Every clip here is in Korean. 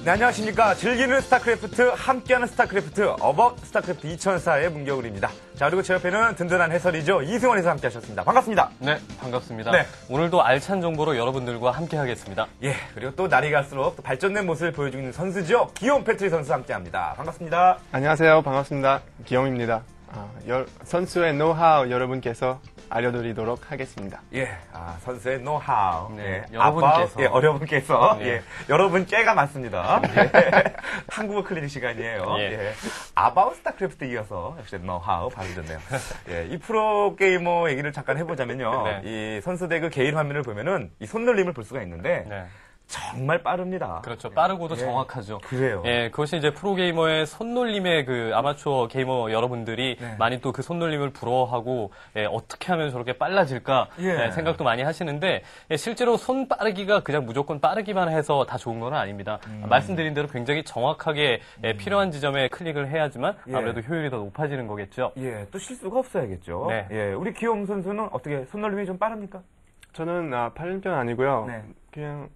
네, 안녕하십니까. 즐기는 스타크래프트, 함께하는 스타크래프트, 어바웃 스타크래프트 2004의 문겨울입니다. 자, 그리고 제 옆에는 든든한 해설이죠. 이승원 해설 함께 하셨습니다. 반갑습니다. 네, 반갑습니다. 네. 오늘도 알찬 정보로 여러분들과 함께 하겠습니다. 예, 그리고 또 날이 갈수록 또 발전된 모습을 보여주고 있는 선수죠. 기욤 패트리 선수 함께 합니다. 반갑습니다. 안녕하세요. 반갑습니다. 기욤입니다. 선수의 노하우 여러분께서 알려드리도록 하겠습니다. 예, 선수의 노하우. 네, 예, 여러분께서. 여러분께서. 네. 예, 여러분께가 맞습니다. 예. 한국어 클리닉 시간이에요. 예. 예. 아바웃 스타크래프트 이어서 역시 노하우 발음 좋네요. 예, 이 프로게이머 얘기를 잠깐 해보자면요. 네. 이 선수대 그 개인 화면을 보면은 이 손놀림을 볼 수가 있는데 네. 정말 빠릅니다. 그렇죠. 빠르고도 예. 정확하죠. 그래요. 예, 그것이 이제 프로게이머의 손놀림의 그 아마추어 게이머 여러분들이 네. 많이 또 그 손놀림을 부러워하고, 예, 어떻게 하면 저렇게 빨라질까, 예. 예, 생각도 많이 하시는데, 예, 실제로 손 빠르기가 그냥 무조건 빠르기만 해서 다 좋은 건 아닙니다. 말씀드린 대로 굉장히 정확하게 예, 필요한 지점에 클릭을 해야지만 예. 아무래도 효율이 더 높아지는 거겠죠. 예, 또 실수가 없어야겠죠. 네. 예, 우리 기욤 선수는 어떻게 손놀림이 좀 빠릅니까? 저는 빠른 편 아니고요. 네. 그냥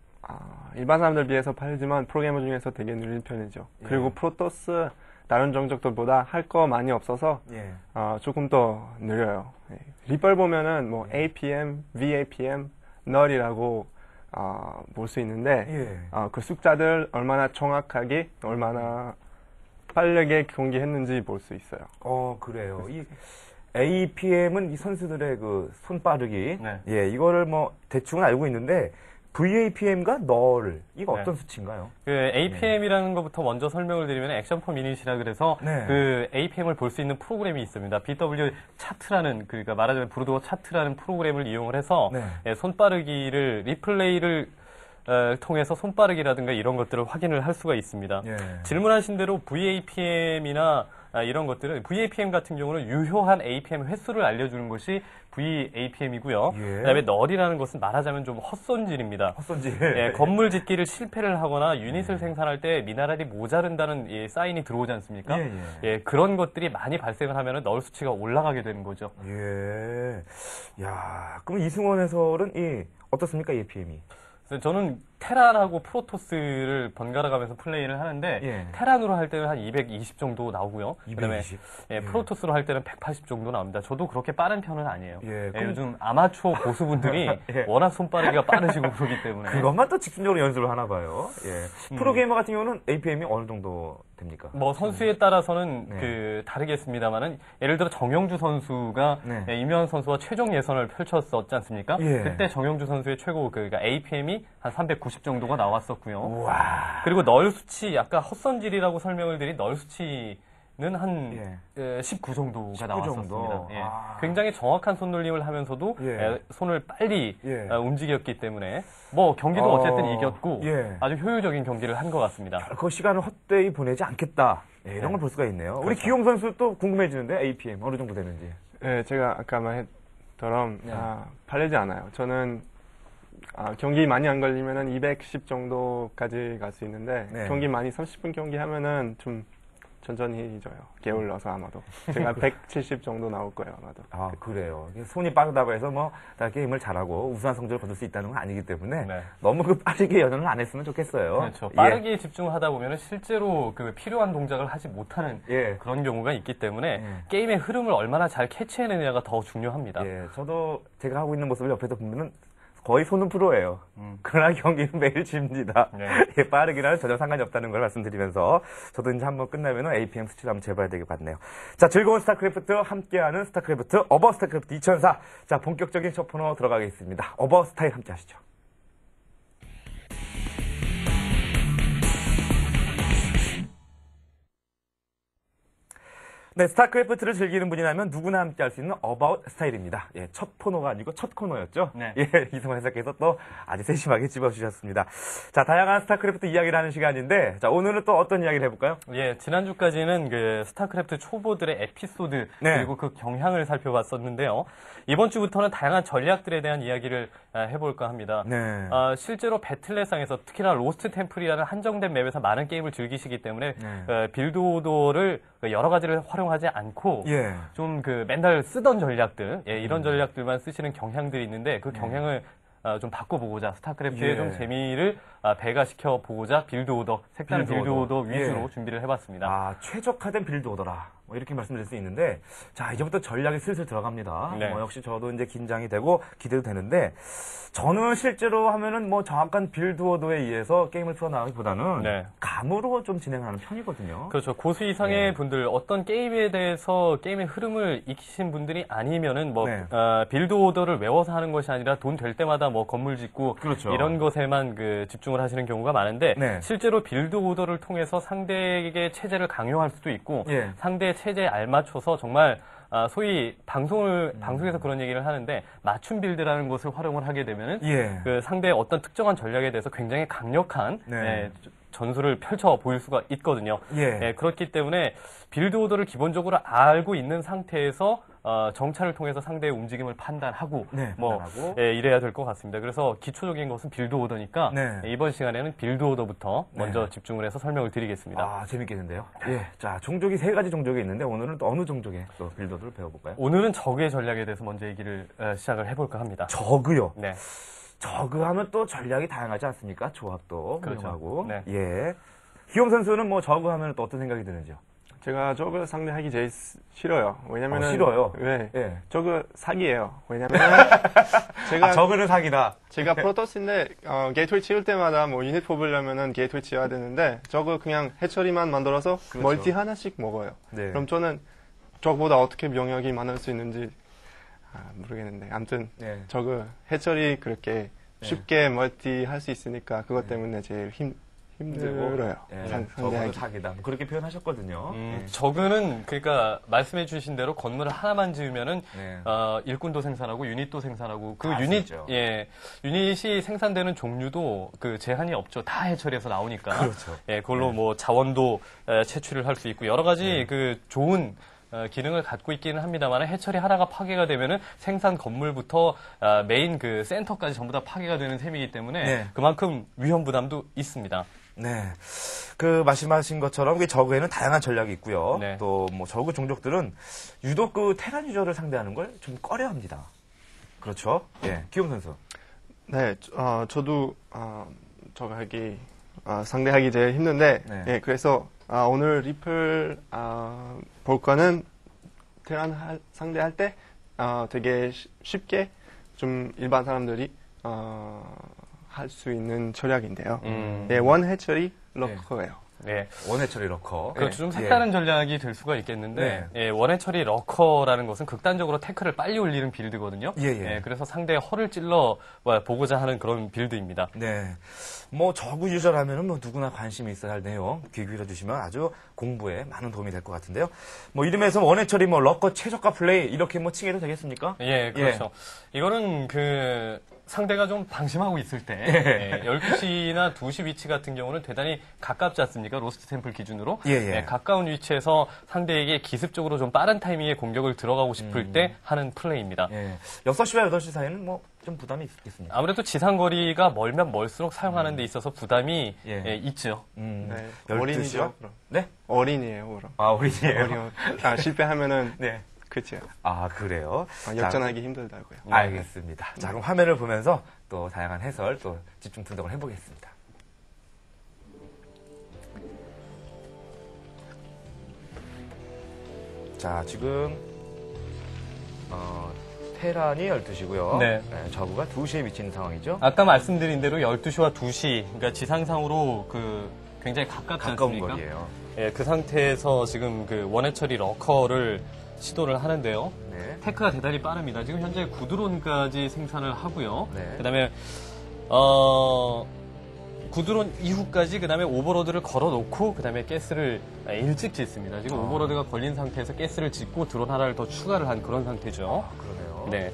일반 사람들 비해서 빠르지만 프로게이머 중에서 되게 느린 편이죠. 예. 그리고 프로토스 다른 종족들보다 할 거 많이 없어서 예. 조금 더 느려요. 예. 리펄 보면은 뭐 APM, VAPM, 널이라고 볼 수 있는데 예. 그 숫자들 얼마나 정확하게 얼마나 빠르게 경기했는지 볼 수 있어요. 그래요. 이 APM은 이 선수들의 그 손빠르기. 네. 예, 이거를 뭐 대충은 알고 있는데 VAPM과 널 이거 네. 어떤 수치인가요? 그 APM이라는 것부터 먼저 설명을 드리면 액션 포 미닛이라 그래서 네. 그 APM을 볼 수 있는 프로그램이 있습니다. BW 차트라는 그러니까 말하자면 브루도어 차트라는 프로그램을 이용을 해서 네. 예, 손빠르기를 리플레이를 통해서 손빠르기라든가 이런 것들을 확인을 할 수가 있습니다. 예. 질문하신 대로 VAPM이나 이런 것들은 VAPM 같은 경우는 유효한 APM 횟수를 알려주는 것이 VAPM이고요. 예. 그다음에 널이라는 것은 말하자면 좀 헛손질입니다. 헛손질. 예, 건물 짓기를 실패를 하거나 유닛을 생산할 때 미네랄이 모자른다는 이 사인이 들어오지 않습니까? 예, 예, 그런 것들이 많이 발생을 하면 널 수치가 올라가게 되는 거죠. 예. 야, 그럼 이승원 해설은 어떻습니까, APM이? 그래서 저는 테란하고 프로토스를 번갈아 가면서 플레이를 하는데 예. 테란으로 할 때는 한 220 정도 나오고요. 그다음에 220? 예, 프로토스로 할 때는 180 정도 나옵니다. 저도 그렇게 빠른 편은 아니에요. 예, 예, 요즘 아마추어 고수분들이 예. 워낙 손빠르기가 빠르시고 그러기 때문에 그것만 또 집중적으로 연습을 하나 봐요. 예. 프로게이머 같은 경우는 APM이 어느 정도 됩니까? 뭐 선수에 따라서는 네. 그 다르겠습니다만은 예를 들어 정영주 선수가 네. 예, 이명환 선수와 최종 예선을 펼쳤었지 않습니까? 예. 그때 정영주 선수의 최고 그러니까 APM이 한 390 정도가 나왔었고요. 우와. 그리고 널 수치 아까 헛선질이라고 설명을 드린 널 수치는 한 19 정도가 19 나왔었습니다. 정도. 예. 아. 굉장히 정확한 손놀림을 하면서도 예. 손을 빨리 예. 움직였기 때문에 뭐 경기도 어쨌든 이겼고 예. 아주 효율적인 경기를 한 것 같습니다. 그 시간을 헛되이 보내지 않겠다. 예, 이런 네. 걸 볼 수가 있네요. 우리 그렇죠. 기욤 선수 또 궁금해지는데 APM 어느 정도 되는지. 예, 제가 아까 말했처럼 네. 빠르지 않아요. 저는 경기 많이 안 걸리면은 210 정도까지 갈 수 있는데 네. 경기 많이 30분 경기 하면은 좀 천천히 져요. 게을러서 아마도 제가 170 정도 나올 거예요 아마도. 그래요. 손이 빠르다고 해서 뭐 다 게임을 잘하고 우수한 성적을 거둘 수 있다는 건 아니기 때문에 네. 너무 그 빠르게 연연을 안 했으면 좋겠어요. 그렇죠. 예. 빠르게 집중을 하다 보면 실제로 그 필요한 동작을 하지 못하는 예. 그런 경우가 있기 때문에 예. 게임의 흐름을 얼마나 잘 캐치해내느냐가 더 중요합니다. 예, 저도 제가 하고 있는 모습을 옆에서 보면은 거의 손은 프로예요. 그러나 경기는 매일 집니다. 네. 예, 빠르기라는 전혀 상관이 없다는 걸 말씀드리면서 저도 이제 한번 끝나면은 APM 수치를 한번 재봐야 되게 같네요. 자, 즐거운 스타크래프트 함께하는 스타크래프트 어버 스타크래프트 2004. 자, 본격적인 첫 코너 들어가겠습니다. 어버 스타일 함께 하시죠. 네, 스타크래프트를 즐기는 분이라면 누구나 함께 할 수 있는 어바웃 스타일입니다. 예, 첫 코너가 아니고 첫 코너였죠? 네. 예, 이승원 해설께서 또 아주 세심하게 집어주셨습니다. 자, 다양한 스타크래프트 이야기를 하는 시간인데, 자, 오늘은 또 어떤 이야기를 해볼까요? 예, 지난주까지는 그 스타크래프트 초보들의 에피소드 네. 그리고 그 경향을 살펴봤었는데요. 이번 주부터는 다양한 전략들에 대한 이야기를 해볼까 합니다. 네. 실제로 배틀넷상에서 특히나 로스트 템플이라는 한정된 맵에서 많은 게임을 즐기시기 때문에 네. 빌드 오더를 여러 가지를 활용하지 않고 예. 좀 그 맨날 쓰던 전략들, 예, 이런 전략들만 쓰시는 경향들이 있는데 그 경향을 좀 바꿔보고자 스타크래프트의 예. 좀 재미를 배가시켜 보고자 빌드 오더, 색다른 빌드 오더 위주로 예. 준비를 해봤습니다. 아, 최적화된 빌드 오더라. 뭐 이렇게 말씀드릴 수 있는데, 자, 이제부터 전략이 슬슬 들어갑니다. 네. 역시 저도 이제 긴장이 되고 기대도 되는데, 저는 실제로 하면은 뭐 정확한 빌드 오더에 의해서 게임을 풀어나가기보다는 네. 감으로 좀 진행하는 편이거든요. 그렇죠. 고수 이상의 네. 분들, 어떤 게임에 대해서 게임의 흐름을 익히신 분들이 아니면은 뭐 네. 빌드 오더를 외워서 하는 것이 아니라 돈 될 때마다 뭐 건물 짓고 그렇죠. 이런 것에만 집중을 하시는 경우가 많은데 네. 실제로 빌드 오더를 통해서 상대에게 체제를 강요할 수도 있고 예. 상대의 체제에 알맞춰서 정말 소위 방송에서 그런 얘기를 하는데 맞춤 빌드라는 것을 활용을 하게 되면은 예. 그 상대의 어떤 특정한 전략에 대해서 굉장히 강력한 네. 전술을 펼쳐 보일 수가 있거든요. 예. 그렇기 때문에 빌드 오더를 기본적으로 알고 있는 상태에서 정찰을 통해서 상대의 움직임을 판단하고 네, 뭐 판단하고. 이래야 될 것 같습니다. 그래서 기초적인 것은 빌드 오더니까 네. 이번 시간에는 빌드 오더부터 먼저 네. 집중을 해서 설명을 드리겠습니다. 아, 재밌겠는데요. 예. 자, 종족이 3가지 종족이 있는데, 오늘은 또 어느 종족의 또 빌드 오더를 배워볼까요? 오늘은 적의 전략에 대해서 먼저 얘기를 시작을 해볼까 합니다. 저그요. 네. 저그 하면 또 전략이 다양하지 않습니까? 조합도 그렇죠. 활용하고. 네. 예. 기욤 선수는 뭐 저그 하면 또 어떤 생각이 드는지요? 제가 저그 상대하기 제일 싫어요. 왜냐면은 싫어요? 네. 예. 저그 사기예요. 왜냐면 제가 저그는 사기다. 제가 프로토스인데 게이트웨이 치울 때마다 뭐 유닛 뽑으려면은 게이트웨이 치워야 되는데 저거 그냥 해처리만 만들어서 그렇죠. 멀티 하나씩 먹어요. 네. 그럼 저는 저거보다 어떻게 병력이 많을 수 있는지 모르겠는데 아무튼 네. 저거 해처리 그렇게 쉽게 멀티 할 수 있으니까 그것 때문에 제일 힘들어요. 예. 저그도 상대하기. 사기다. 뭐 그렇게 표현하셨거든요. 예. 적은 그러니까 말씀해 주신 대로 건물을 하나만 지으면은 네. 일꾼도 생산하고 유닛도 생산하고 그 다 유닛 쓰죠. 유닛이 생산되는 종류도 그 제한이 없죠. 다 해처리해서 나오니까. 그렇죠. 예, 그걸로 뭐 자원도 채취를 할 수 있고 여러 가지 그 좋은 기능을 갖고 있기는 합니다만 해처리 하나가 파괴가 되면은 생산 건물부터 메인 그 센터까지 전부 다 파괴가 되는 셈이기 때문에 네. 그만큼 위험 부담도 있습니다. 네. 그 말씀하신 것처럼 그 저그에는 다양한 전략이 있고요. 네. 또 뭐 저그 종족들은 유독 그 테란 유저를 상대하는 걸 좀 꺼려합니다. 그렇죠? 예. 기욤 선수. 네, 저도 저거 상대하기 제일 힘든데, 네. 예, 그래서 오늘 리플 볼 거는 테란 상대할 때 되게 쉽게 좀 일반 사람들이 할 수 있는 전략인데요. 네, 원 해처리 러커예요. 네. 원해처리 러커. 그렇죠. 좀 예. 색다른 전략이 될 수가 있겠는데, 예, 원해 처리 러커라는 것은 극단적으로 태클을 빨리 올리는 빌드거든요. 예, 예. 그래서 상대의 허를 찔러 보고자 하는 그런 빌드입니다. 네. 뭐 저그 유저라면은 뭐 누구나 관심이 있어야 할 내용 귀 기울여 주시면 아주 공부에 많은 도움이 될 것 같은데요. 뭐 이름에서 원해처리 뭐 러커 최저가 플레이 이렇게 뭐 칭해도 되겠습니까? 예, 그렇죠. 이거는 상대가 좀 방심하고 있을 때 12시나 2시 위치 같은 경우는 대단히 가깝지 않습니까? 로스트 템플 기준으로. 예. 가까운 위치에서 상대에게 기습적으로 좀 빠른 타이밍에 공격을 들어가고 싶을 때 하는 플레이입니다. 예. 6시와 8시 사이는 뭐 좀 부담이 있겠습니다. 아무래도 지상거리가 멀면 멀수록 사용하는 데 있어서 부담이 예. 있죠. 네, 12시요? 어린이죠. 그럼. 네? 어린이에요, 그럼. 아, 어린이에요? 어린이. 실패하면은 네. 그치요. 아, 그래요? 역전하기 힘들다고요. 자, 알겠습니다. 자, 그럼 화면을 보면서 또 다양한 해설, 또 집중 분석을 해보겠습니다. 자, 지금, 테란이 12시고요. 네. 저그가 2시에 위치한 상황이죠. 아까 말씀드린 대로 12시와 2시, 그러니까 지상상으로 굉장히 가깝지 가까운 않습니까? 거리예요. 예, 그 상태에서 지금 원해 처리 러커를 시도를 하는데요. 네. 테크가 대단히 빠릅니다. 지금 현재 9드론까지 생산을 하고요. 네. 그다음에 9드론 이후까지 그다음에 오버로드를 걸어놓고 그다음에 가스를 일찍 짓습니다. 지금 오버로드가 걸린 상태에서 가스를 짓고 드론 하나를 더 추가를 한 그런 상태죠. 그러네요. 네.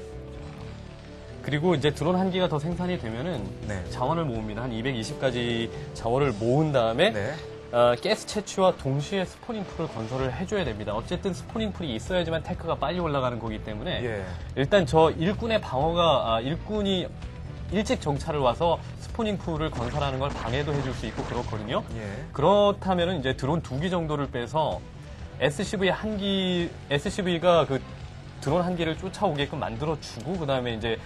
그리고 이제 드론 한 기가 더 생산이 되면은 네. 자원을 모읍니다. 한 220까지 자원을 모은 다음에 네. 가스 채취와 동시에 스포닝 풀을 건설을 해줘야 됩니다. 어쨌든 스포닝 풀이 있어야지만 테크가 빨리 올라가는 거기 때문에 예. 일단 저 일꾼의 방어가 일꾼이 일찍 정찰을 와서 스포닝 풀을 건설하는 걸 방해도 해줄 수 있고 그렇거든요. 예. 그렇다면 이제 드론 2기 정도를 빼서 SCV 한 기, SCV가 드론 한 개를 쫓아오게끔 만들어주고 그다음에 이제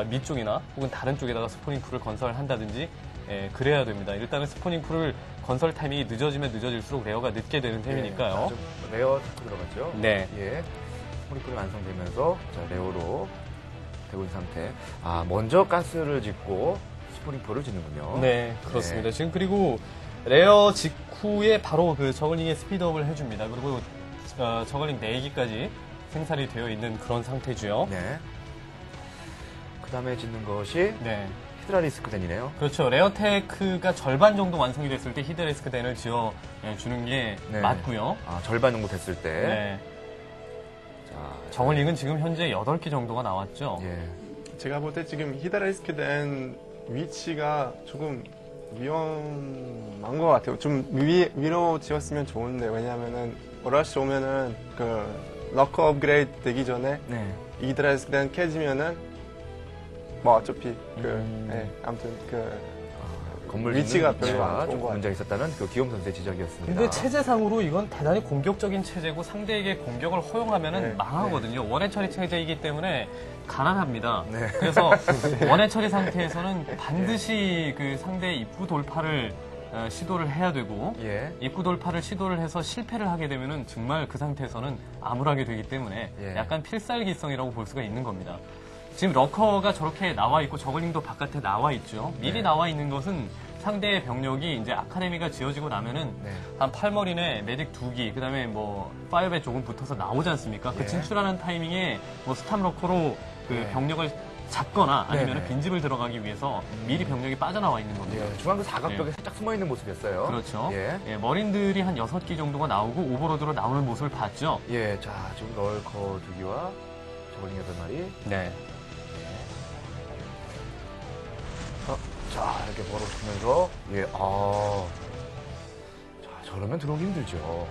밑쪽이나 혹은 다른 쪽에다가 스포닝 풀을 건설을 한다든지 그래야 됩니다. 일단은 스포닝 풀을 건설 타이밍이 늦어지면 늦어질수록 레어가 늦게 되는 셈이니까요. 레어 타고 들어갔죠? 네. 예. 스포닝풀이 완성되면서 자, 레어로 되고 있는 상태. 먼저 가스를 짓고 스포닝풀을 짓는군요. 네, 그렇습니다. 지금 그리고 레어 직후에 바로 그 저글링의 스피드업을 해줍니다. 그리고 저글링 4기까지 생산이 되어 있는 그런 상태죠. 네. 그 다음에 짓는 것이 네. 히드라리스크덴이네요. 그렇죠. 레어테크가 절반 정도 완성이 됐을 때 히드레스크덴을 지어 주는 게 네. 맞고요. 절반 정도 됐을 때. 네. 자, 저글링은 지금 현재 8기 정도가 나왔죠. 예. 제가 볼 때 지금 히드라리스크 된 위치가 조금 위험한 것 같아요. 좀 위로 지었으면 좋은데, 왜냐면은, 러쉬 오면은, 러커 업그레이드 되기 전에, 네. 히드라리스크 된 깨지면은, 뭐, 어차피, 아무튼, 건물 위치가 짓는 별로 위치가 안 좋은 좀 것 문제가 있었다는 그 기욤 선수의 지적이었습니다. 근데 체제상으로 이건 대단히 공격적인 체제고 상대에게 공격을 허용하면은 네. 망하거든요. 원해 처리 체제이기 때문에 가난합니다. 네. 그래서 원해 처리 상태에서는 반드시 그 상대의 입구 돌파를 시도를 해야 되고 예. 입구 돌파를 시도를 해서 실패를 하게 되면은 정말 그 상태에서는 암울하게 되기 때문에 예. 약간 필살기성이라고 볼 수가 있는 겁니다. 지금 러커가 저렇게 나와 있고 저글링도 바깥에 나와 있죠. 미리 네. 나와 있는 것은 상대의 병력이 이제 아카데미가 지어지고 나면은 네. 한 8머리네 메딕 2기, 그 다음에 뭐 파이어벳 조금 붙어서 나오지 않습니까? 예. 그 진출하는 타이밍에 뭐 스탑 러커로 그 네. 병력을 잡거나 아니면 네네. 빈집을 들어가기 위해서 미리 병력이 빠져나와 있는 겁니다. 예. 중앙 그 사각벽에 살짝 숨어 있는 모습이었어요. 그렇죠. 예. 예, 머린들이 한 6기 정도가 나오고 오버로드로 나오는 모습을 봤죠. 예. 자, 지금 널커 2기와 저글링 8마리. 네. 자, 이렇게 벌어주면서, 예, 자, 저러면 들어오기 힘들죠.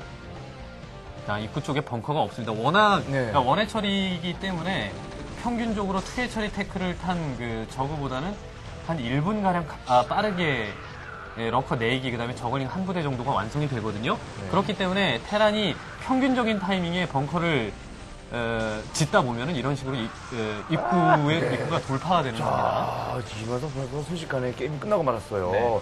자, 입구 쪽에 벙커가 없습니다. 워낙 네. 그러니까 원해 처리이기 때문에 평균적으로 투해 처리 태클을 탄 그 저그보다는 한 1분 가량 빠르게 러커 4기 그다음에 저글링 한 부대 정도가 완성이 되거든요. 네. 그렇기 때문에 테란이 평균적인 타이밍에 벙커를 짓다 보면은 이런 식으로 입구가 돌파가 되는 겁니다. 지면서 벌써 순식간에 게임이 끝나고 말았어요. 네.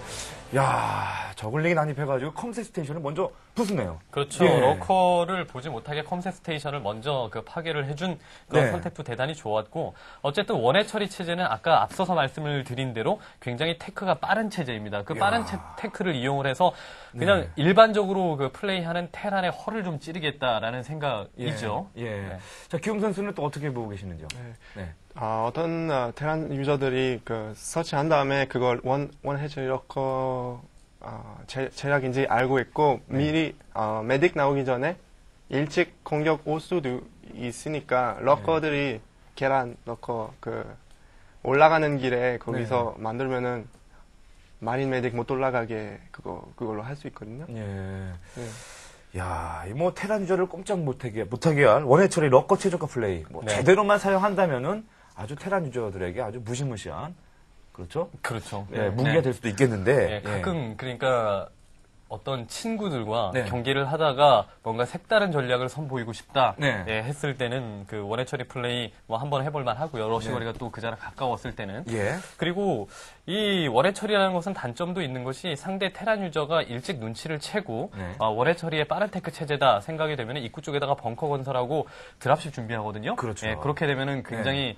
야, 저글링이 난입해가지고 컴셋 스테이션을 먼저 부수네요. 그렇죠. 예. 러커를 보지 못하게 컴셋 스테이션을 먼저 그 파괴를 해준 그런 네. 선택도 대단히 좋았고 어쨌든 원해 처리 체제는 아까 앞서서 말씀을 드린 대로 굉장히 테크가 빠른 체제입니다. 그 빠른 테크를 이용을 해서 그냥 네. 일반적으로 그 플레이하는 테란의 허를 좀 찌르겠다라는 생각이죠. 예. 네. 자, 기욤 선수는 또 어떻게 보고 계시는지요? 네. 어떤 테란 유저들이 서치한 다음에 그걸 원 해처리 러커 제작인지 알고 있고 미리 메딕 나오기 전에 일찍 공격 올 수도 있으니까 러커들이 계란 러커 올라가는 길에 거기서 만들면은 마린 메딕 못 올라가게 그걸로 할 수 있거든요. 예. 네. 야, 이 뭐 테란 유저를 꼼짝 못하게 한 원해 처리 러커 최저가 플레이. 뭐 네. 제대로만 사용한다면은 아주 테란 유저들에게 아주 무시무시한 그렇죠? 그렇죠. 예, 무기가 될 수도 있겠는데. 예, 가끔 그러니까 어떤 친구들과 네. 경기를 하다가 뭔가 색다른 전략을 선보이고 싶다 네. 예, 했을 때는 그 원해 처리 플레이 뭐 한번 해볼 만하고요. 러시거리가 또 그 자라 가까웠을 때는. 예. 그리고 이 원해 처리라는 것은 단점도 있는 것이 상대 테란 유저가 일찍 눈치를 채고 네. 원해 처리의 빠른 테크 체제다 생각이 되면 입구 쪽에다가 벙커 건설하고 드랍십 준비하거든요. 그렇죠. 예, 그렇게 되면은 굉장히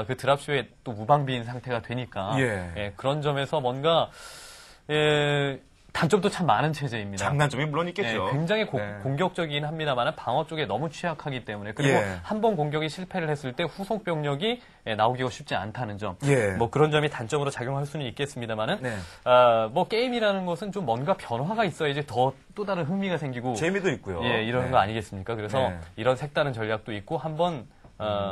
그 드랍십에 또 무방비인 상태가 되니까 예. 그런 점에서 뭔가 단점도 참 많은 체제입니다. 장단점이 물론 있겠죠. 굉장히 네. 공격적이긴 합니다만 방어 쪽에 너무 취약하기 때문에 그리고 예. 한 번 공격이 실패를 했을 때 후속 병력이 나오기가 쉽지 않다는 점. 예. 뭐 그런 점이 단점으로 작용할 수는 있겠습니다만은 네. 뭐 게임이라는 것은 좀 뭔가 변화가 있어야지 또 다른 흥미가 생기고 재미도 있고요. 예, 이러는 네. 거 아니겠습니까? 그래서 네. 이런 색다른 전략도 있고 한번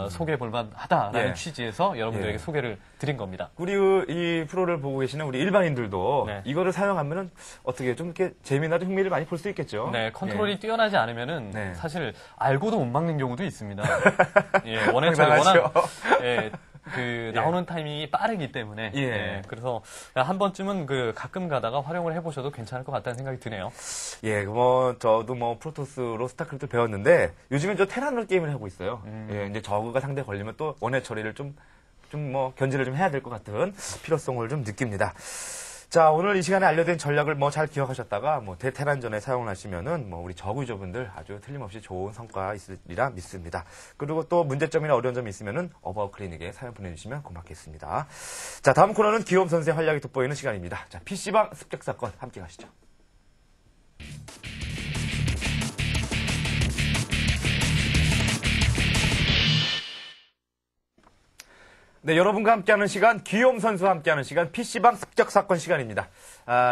소개해볼 만하다라는 예. 취지에서 여러분들에게 예. 소개를 드린 겁니다. 그리고 이 프로를 보고 계시는 우리 일반인들도 네. 이거를 사용하면은 어떻게 좀 이렇게 재미나 흥미를 많이 볼 수 있겠죠. 네, 컨트롤이 뛰어나지 않으면은 네. 사실 알고도 못 막는 경우도 있습니다. 예, 원해 처리 당연하죠. 워낙 나오는 타이밍이 빠르기 때문에. 예. 그래서 한 번쯤은 가끔 가다가 활용을 해보셔도 괜찮을 것 같다는 생각이 드네요. 예, 저도 프로토스로 스타크래프트 배웠는데, 요즘엔 저 테란으로 게임을 하고 있어요. 예, 이제 저그가 상대 걸리면 또 원해 처리를 견제를 좀 해야 될 것 같은 필요성을 좀 느낍니다. 자, 오늘 이 시간에 알려드린 전략을 잘 기억하셨다가, 대테란전에 사용을 하시면은, 우리 저그 유저분들 아주 틀림없이 좋은 성과 있으리라 믿습니다. 그리고 또 문제점이나 어려운 점이 있으면은, 어바웃 클리닉에 사연 보내주시면 고맙겠습니다. 자, 다음 코너는 기욤 선수의 활약이 돋보이는 시간입니다. 자, PC방 습격사건 함께 가시죠. 네, 여러분과 함께하는 시간, 기욤 선수와 함께하는 시간, PC방 습격사건 시간입니다.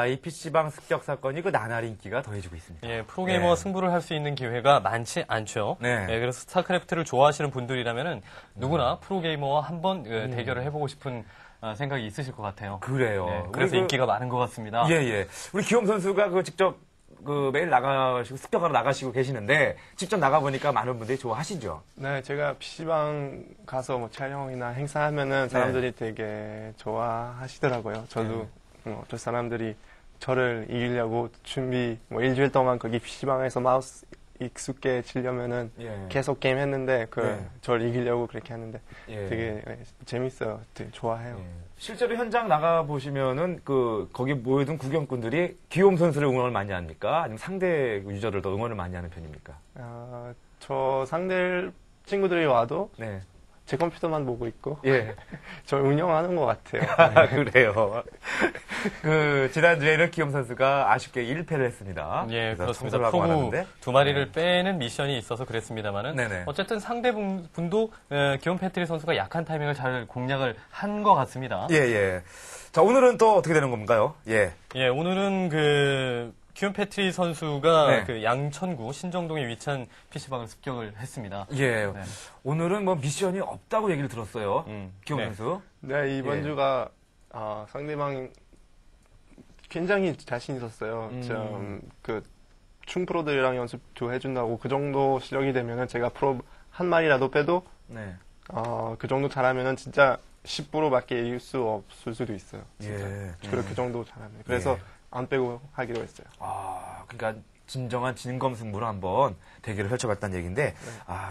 이 PC방 습격사건이 나날이 인기가 더해지고 있습니다. 예, 프로게이머 승부를 할 수 있는 기회가 많지 않죠. 네. 예, 그래서 스타크래프트를 좋아하시는 분들이라면은 누구나 프로게이머와 한번 대결을 해보고 싶은 생각이 있으실 것 같아요. 그래요. 네, 그래서 인기가 많은 것 같습니다. 예, 예. 우리 기욤 선수가 직접 매일 나가시고, 습격하러 나가시고 계시는데, 직접 나가보니까 많은 분들이 좋아하시죠? 네, 제가 PC방 가서 촬영이나 행사하면은 사람들이 되게 좋아하시더라고요. 저도 저 사람들이 저를 이기려고 준비 일주일 동안 거기 PC방에서 마우스 익숙해지려면은 계속 게임 했는데 저를 이기려고 그렇게 하는데 되게 재밌어요. 되게 좋아해요. 실제로 현장 나가 보시면은 거기 모여든 구경꾼들이 기욤 선수를 응원을 많이 합니까? 아니면 상대 유저를 더 응원을 많이 하는 편입니까? 저 상대 친구들이 와도 네. 제 컴퓨터만 보고 있고 저 운영하는 것 같아요. 그래요. 지난주에는 기욤 선수가 아쉽게 1패를 했습니다. 예, 그렇습니다. 청소를 하고 프로브 하는데. 두 마리를 빼는 미션이 있어서 그랬습니다만은 네네. 어쨌든 상대분도 기욤 패트리 선수가 약한 타이밍을 잘 공략을 한 것 같습니다. 예, 예. 자, 오늘은 또 어떻게 되는 건가요? 예. 예, 오늘은 기욤 패트리 선수가 네. 양천구 신정동에 위치한 PC방을 습격을 했습니다. 예. 네. 오늘은 미션이 없다고 얘기를 들었어요. 기욤 네. 선수. 네, 이번 주가 상대방이 굉장히 자신 있었어요. 충프로들이랑 연습 좀 해준다고 그 정도 실력이 되면은 제가 프로 한 마리라도 빼도 네. 그 정도 잘하면은 진짜 10%밖에 이길 수 없을 수도 있어요. 진짜. 그 정도 잘하면. 그래서 안 빼고 하기로 했어요. 그러니까 진정한 진검승부로 한번 대결을 펼쳐봤다는 얘기인데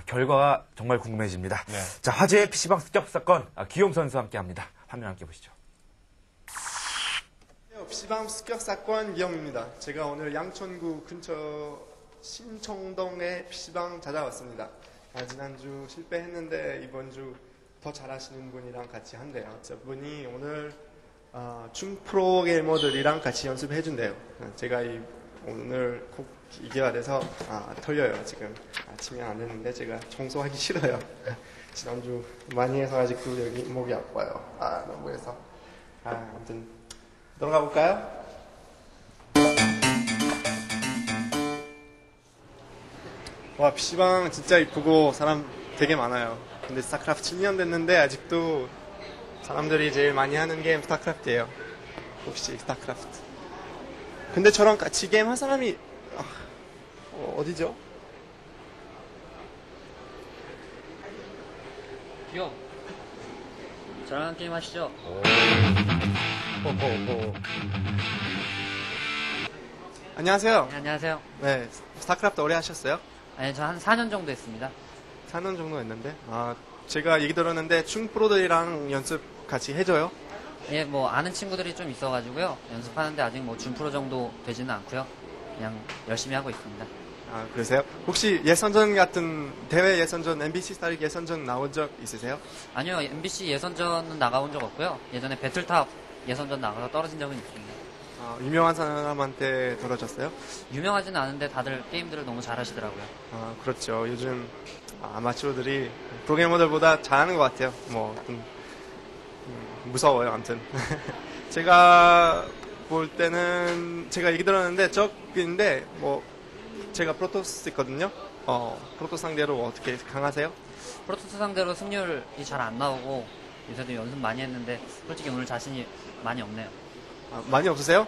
결과가 정말 궁금해집니다. 네. 자, 화제의 PC방 습격 사건 기욤 선수와 함께합니다. 화면 함께 보시죠. PC방 습격 사건 기욤입니다. 제가 오늘 양천구 근처 신청동에 PC방 찾아왔습니다. 지난주 실패했는데 이번 주 더 잘하시는 분이랑 같이 한대요. 저분이 오늘 충프로 게이머들이랑 같이 연습해준대요. 제가 오늘 꼭 이겨야 돼서 털려요. 지금 아침에 안 됐는데 제가 청소하기 싫어요. 지난주 많이 해서 아직도 여기 목이 아파요. 너무 해서. 아무튼 들어가 볼까요? 와, PC방 진짜 이쁘고 사람 되게 많아요. 근데 스타크래프트 7년 됐는데 아직도 사람들이 제일 많이 하는 게임 스타크래프트예요. 혹시 스타크래프트. 근데 저랑 같이 게임 한 사람이 어디죠? 요 저랑 게임 하시죠. 안녕하세요. 네, 안녕하세요. 네, 스타크래프트 오래 하셨어요? 아니, 저 한 4년 정도 했습니다. 4년 정도 했는데 제가 얘기 들었는데 충프로들이랑 연습 같이 해줘요? 예, 뭐 아는 친구들이 좀 있어가지고요. 연습하는데 아직 뭐 준프로 정도 되지는 않고요. 그냥 열심히 하고 있습니다. 그러세요? 혹시 예선전 같은 대회 예선전, MBC 스타일 예선전 나온 적 있으세요? 아니요, MBC 예선전은 나가본 적 없고요. 예전에 배틀탑 예선전 나가서 떨어진 적은 있습니다. 유명한 사람한테 들어졌어요? 유명하지는 않은데 다들 게임들을 너무 잘하시더라고요. 그렇죠. 요즘 아마추어들이 프로게이머들보다 잘하는 것 같아요. 좀 무서워요. 아무튼 제가 볼 때는 제가 얘기 들었는데 적인데 제가 프로토스 있거든요. 프로토스 상대로 어떻게 강하세요? 프로토스 상대로 승률이 잘 안 나오고 요새도 연습 많이 했는데 솔직히 오늘 자신이 많이 없네요. 많이 없으세요?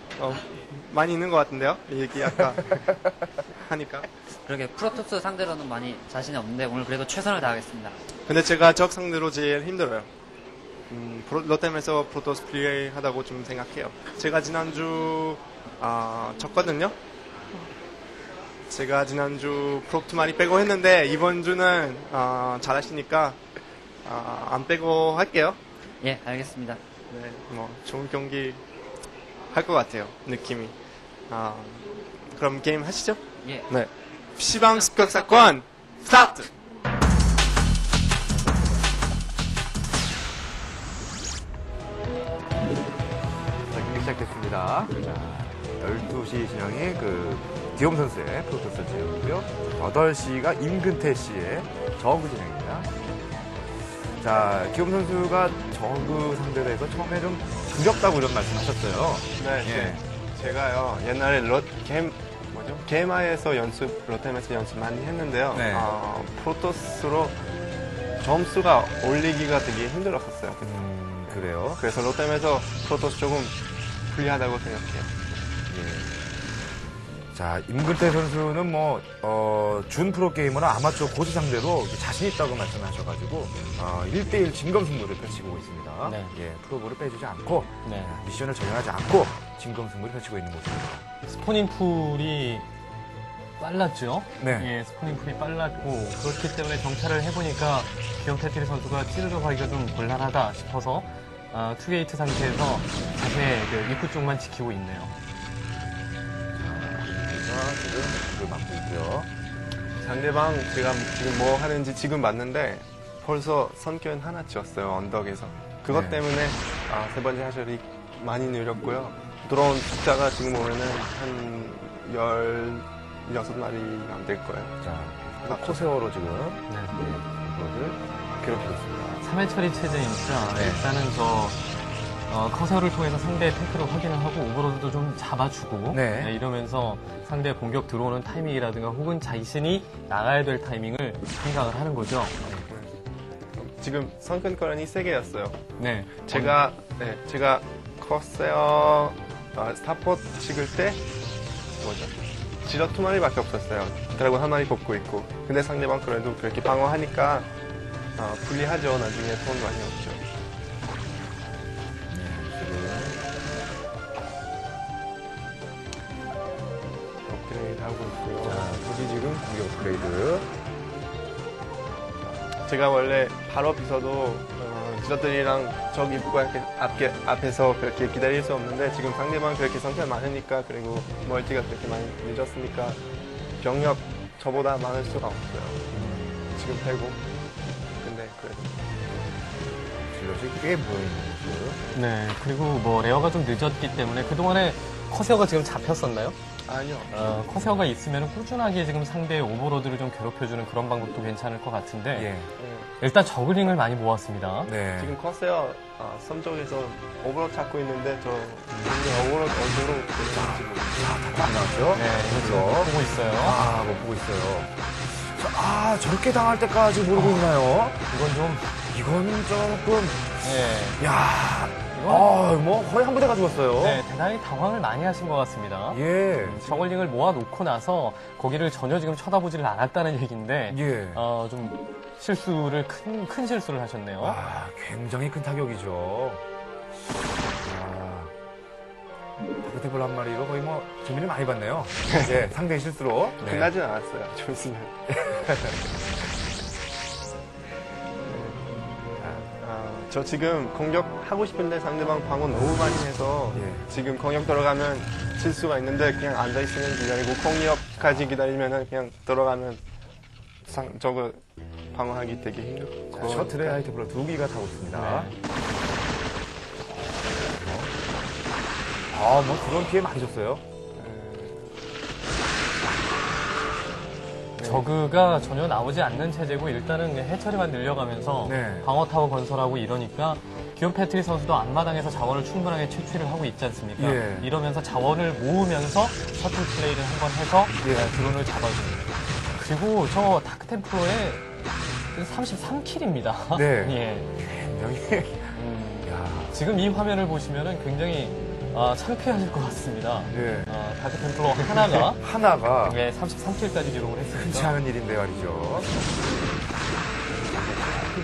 많이 있는 것 같은데요? 얘기 아까 하니까. 그러게 프로토스 상대로는 많이 자신이 없는데 오늘 그래도 최선을 다하겠습니다. 근데 제가 적 상대로 제일 힘들어요. 롯데면서 프로토스 플레이하다고 좀 생각해요. 제가 지난주 졌거든요. 제가 지난주 프로토 많이 빼고 했는데 이번 주는 잘하시니까 안 빼고 할게요. 예, 알겠습니다. 네, 뭐 좋은 경기 할 것 같아요. 느낌이. 그럼 게임 하시죠? 예. 네. PC방 습격 사건 스타트. 자, 경기 시작됐습니다. 자, 12시 진영이 디옴 선수의 프로토스 진영이고요. 8시가 임근태 씨의 저그 진영입니다. 자, 디옴 선수가 저그 상대로 해서 처음에 좀 두렵다고 이런 말씀 하셨어요. 네, 예. 제가요 옛날에 게임하에서 롯데에서 연습 많이 했는데요. 네. 프로토스로 점수가 올리기가 되게 힘들었었어요. 그래요. 그래서 롯데에서 프로토스 조금 불리하다고 생각해요. 예. 자, 임근태 선수는 준 프로게이머나 아마추어 고수 상대로 자신 있다고 말씀하셔가지고, 1대1 진검승부를 펼치고 있습니다. 네. 예, 프로볼을 빼주지 않고, 네. 미션을 전형하지 않고, 진검승부를 펼치고 있는 모습입니다. 스포닝 풀이 빨랐죠. 네. 예, 스포닝 풀이 빨랐고 그렇기 때문에 정찰을 해보니까 기욤 패트리 선수가 찌르러 가기가 좀 곤란하다 싶어서 투게이트 상태에서 자신의 입구 쪽만 지키고 있네요. 지금 막고 있고요. 상대방 제가 지금 뭐 하는지 지금 봤는데 벌써 선견 하나 지었어요. 언덕에서. 그것 네. 때문에 세 번째 하셜이 많이 느렸고요. 들어온 숫자가 지금 보면은 한 16마리 안 될 거예요. 자, 코세어로 지금, 네. 이거를 괴롭히고 있습니다. 3회 처리 체제이니까 일단은 커서를 통해서 상대의 태클을 확인을 하고 오버로드도 좀 잡아주고 네. 이러면서 상대의 공격 들어오는 타이밍이라든가 혹은 자신이 나가야 될 타이밍을 생각을 하는 거죠. 지금 선근거란이 3개였어요. 네. 제가 커세어 스타포트 찍을 때 지러 2마리밖에 없었어요. 드래곤 1마리 뽑고 있고. 근데 상대방 그래도 그렇게 방어하니까 불리하죠. 나중에 돈 많이 없죠. 업그레이드 하고 있고요. 자, 굳이 지금 공격 업그레이드. 제가 원래 바로 비서도 지저들이랑 저기 입구 앞에서 그렇게 기다릴 수 없는데 지금 상대방 그렇게 성격 많으니까 그리고 멀티가 그렇게 많이 늦었으니까 병력 저보다 많을 수가 없어요. 지금 빼고. 근데 그래도 질럿이 꽤 모여있는 모습. 네. 그리고 레어가 좀 늦었기 때문에 그동안에 커세어가 지금 잡혔었나요? 아니요. 커세어가 있으면 꾸준하게 지금 상대의 오버로드를 좀 괴롭혀주는 그런 방법도 괜찮을 것 같은데 예. 일단 저글링을 많이 모았습니다. 네. 지금 커세어 섬 쪽에서 오버로 찾고 있는데 저 오버로 어디로 보내는지 모르겠어요. 딱 나왔죠? 네, 이거 지금 보고 있어요. 못 보고 있어요. 저렇게 당할 때까지 모르고 있나요? 이건 조금, 네. 야 거의 한 부대 가져갔어요. 네, 대단히 당황을 많이 하신 것 같습니다. 예. 저글링을 모아놓고 나서 거기를 전혀 지금 쳐다보지를 않았다는 얘기인데 예. 좀 실수를 큰 실수를 하셨네요. 굉장히 큰 타격이죠. 다크테블 한 마리로 거의 재미를 많이 봤네요. 예, 상대의 실수로. 네. 끝나진 않았어요. 좀 있으면. 저 지금 공격하고 싶은데 상대방 방어 너무 많이 해서 예. 지금 공격 들어가면 실수가 있는데 그냥 앉아있으면 기다리고 공격까지 기다리면 그냥 들어가면 저거 방어하기 되게 힘들고. 셔틀의 하이테블러 2기가 타고 있습니다. 네. 그런 피해 많이 줬어요. 저그가 전혀 나오지 않는 체제고 일단은 해처리만 늘려가면서 네. 방어타워 건설하고 이러니까 기욤 패트리 선수도 앞마당에서 자원을 충분하게 채취를 하고 있지 않습니까? 예. 이러면서 자원을 모으면서 셔틀 플레이를 한번 해서 예. 드론을 잡아주는. 그리고 저 다크템플러의 33킬입니다. 네. 예. 굉장히. 지금 이 화면을 보시면은 굉장히 창피하실 것 같습니다. 예. 다크템플러 하나가 하나가 네, 33킬까지 기록을 흔치 했습니다. 않은 일인데 말이죠.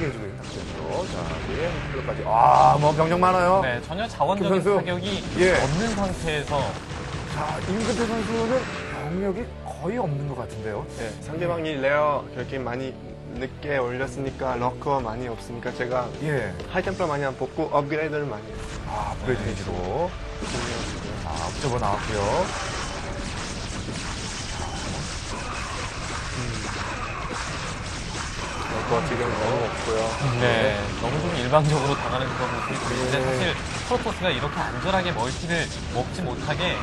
대기해주고 있는 상태죠. 자, 예, 목표까지. 아, 뭐 병력 많아요. 네, 전혀 자원적인 김 선수. 타격이 예. 없는 상태에서 자, 임근태 선수는 병력이 거의 없는 것 같은데요. 네, 상대방이 레어 그렇게 많이 늦게 올렸으니까 러커 많이 없으니까 제가 예. 하이템플러 많이 안 뽑고 업그레이드를 많이 했어요. 아, 브레이드 위주로. 자, 업저버 나왔고요. 러커 지금 너무 없고요. 네, 너무 좀 일방적으로 당하는 그런 모습이 보이는데 사실 프로토스가 이렇게 안전하게 멀티를 먹지 못하게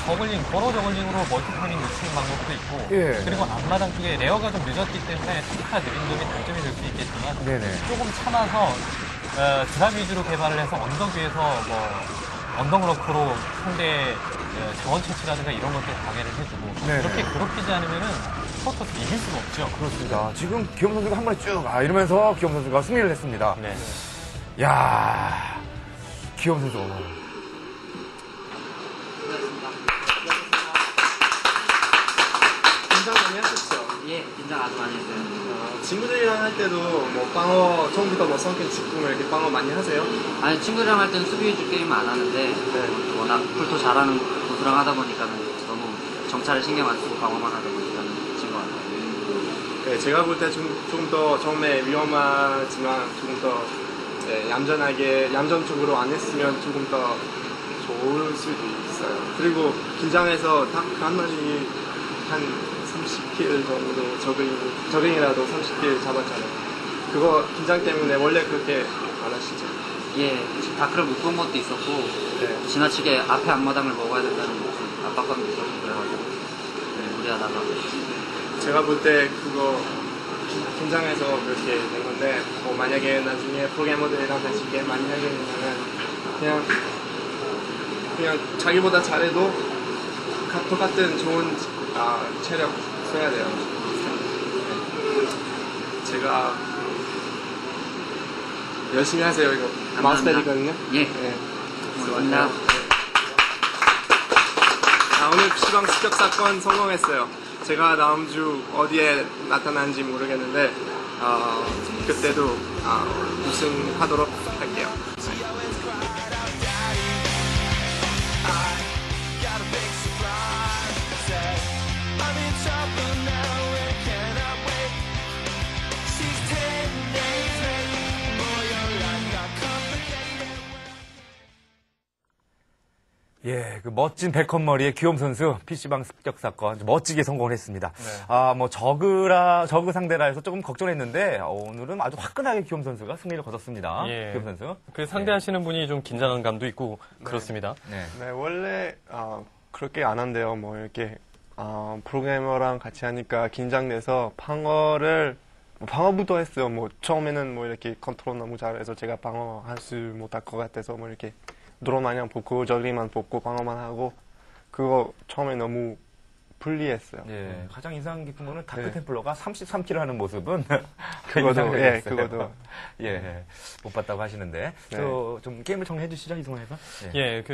저글링, 걸어 저글링으로 멀티타이밍 늦추는 방법도 있고 예. 그리고 앞마당 쪽에 레어가 좀 늦었기 때문에 타격가 느린 점이 단점이 될 수 있겠지만 네네. 조금 참아서 드랍 위주로 개발을 해서 언덕 위에서 언덕 러커로 상대 자원 채취라든가 이런 것들 방해를 해주고 네네. 그렇게 괴롭히지 않으면은 프로토스 이길 수가 없죠. 그렇습니다. 지금 기욤 선수가 한 번에 쭉, 이러면서 기욤 선수가 승리를 했습니다. 네. 야 기욤 선수. 긴장 많이 하셨죠? 예, 긴장 아주 많이 했어요. 친구들이랑 할 때도 뭐 방어 처음부터 뭐 성격 짓고 이렇게 방어 많이 하세요? 아니, 친구들이랑 할 때는 수비 위주 게임 안 하는데, 워낙 풀토 잘하는 고수랑 하다 보니까는 너무 정찰을 신경 안 쓰고 방어만 하다 보니까는 진 것 같아요. 네, 제가 볼 때 조금 더 처음에 위험하지만 조금 더 얌전 쪽으로 안 했으면 조금 더 좋을 수도 있어요. 그리고 긴장해서 한 마리 한 30킬 정도 저글링이라도 30킬 잡았잖아요. 그거 긴장 때문에 원래 그렇게 안 하시죠? 예, 다크를 못 본 것도 있었고, 네. 지나치게 앞에 앞마당을 먹어야 된다는 압박감도 있었고, 그래가지고, 네, 무리하다가. 제가 볼 때 그거 긴장해서 그렇게 된 건데 만약에 나중에 프로게이머들이랑 같이 게임 많이 하게 되면은 그냥 자기보다 잘해도 똑같은 좋은 체력 써야 돼요. 제가 열심히 하세요. 이거 마스터이거든요. 예. 네. 고맙습니다. 오늘 PC방 습격 사건 성공했어요. 제가 다음 주 어디에 나타나는지 모르겠는데 그때도 우승하도록 할게요. 예, 그 멋진 백헌머리의 귀염 선수 PC방 습격 사건 멋지게 성공을 했습니다. 네. 저그 상대라 해서 조금 걱정했는데 오늘은 아주 화끈하게 귀염 선수가 승리를 거뒀습니다. 예. 귀염 선수. 그 상대하시는 분이 좀 긴장한 감도 있고 그렇습니다. 네. 네, 원래 그렇게 안 한대요. 뭐 이렇게 프로그래머랑 같이 하니까 긴장돼서 방어부터 했어요. 뭐 처음에는 뭐 이렇게 컨트롤 너무 잘해서 제가 방어할 수 못할 것 같아서 뭐 이렇게 드론 마냥 뽑고 저글링만 뽑고 방어만 하고 그거 처음에 너무 불리했어요. 예, 가장 인상 깊은 거는 다크 네. 템플러가 33킬을 하는 모습은 그거도 인상적이었어요. 그거도 예, 못 봤다고 하시는데 네. 좀 게임을 정리해 주시죠, 이송해서. 예,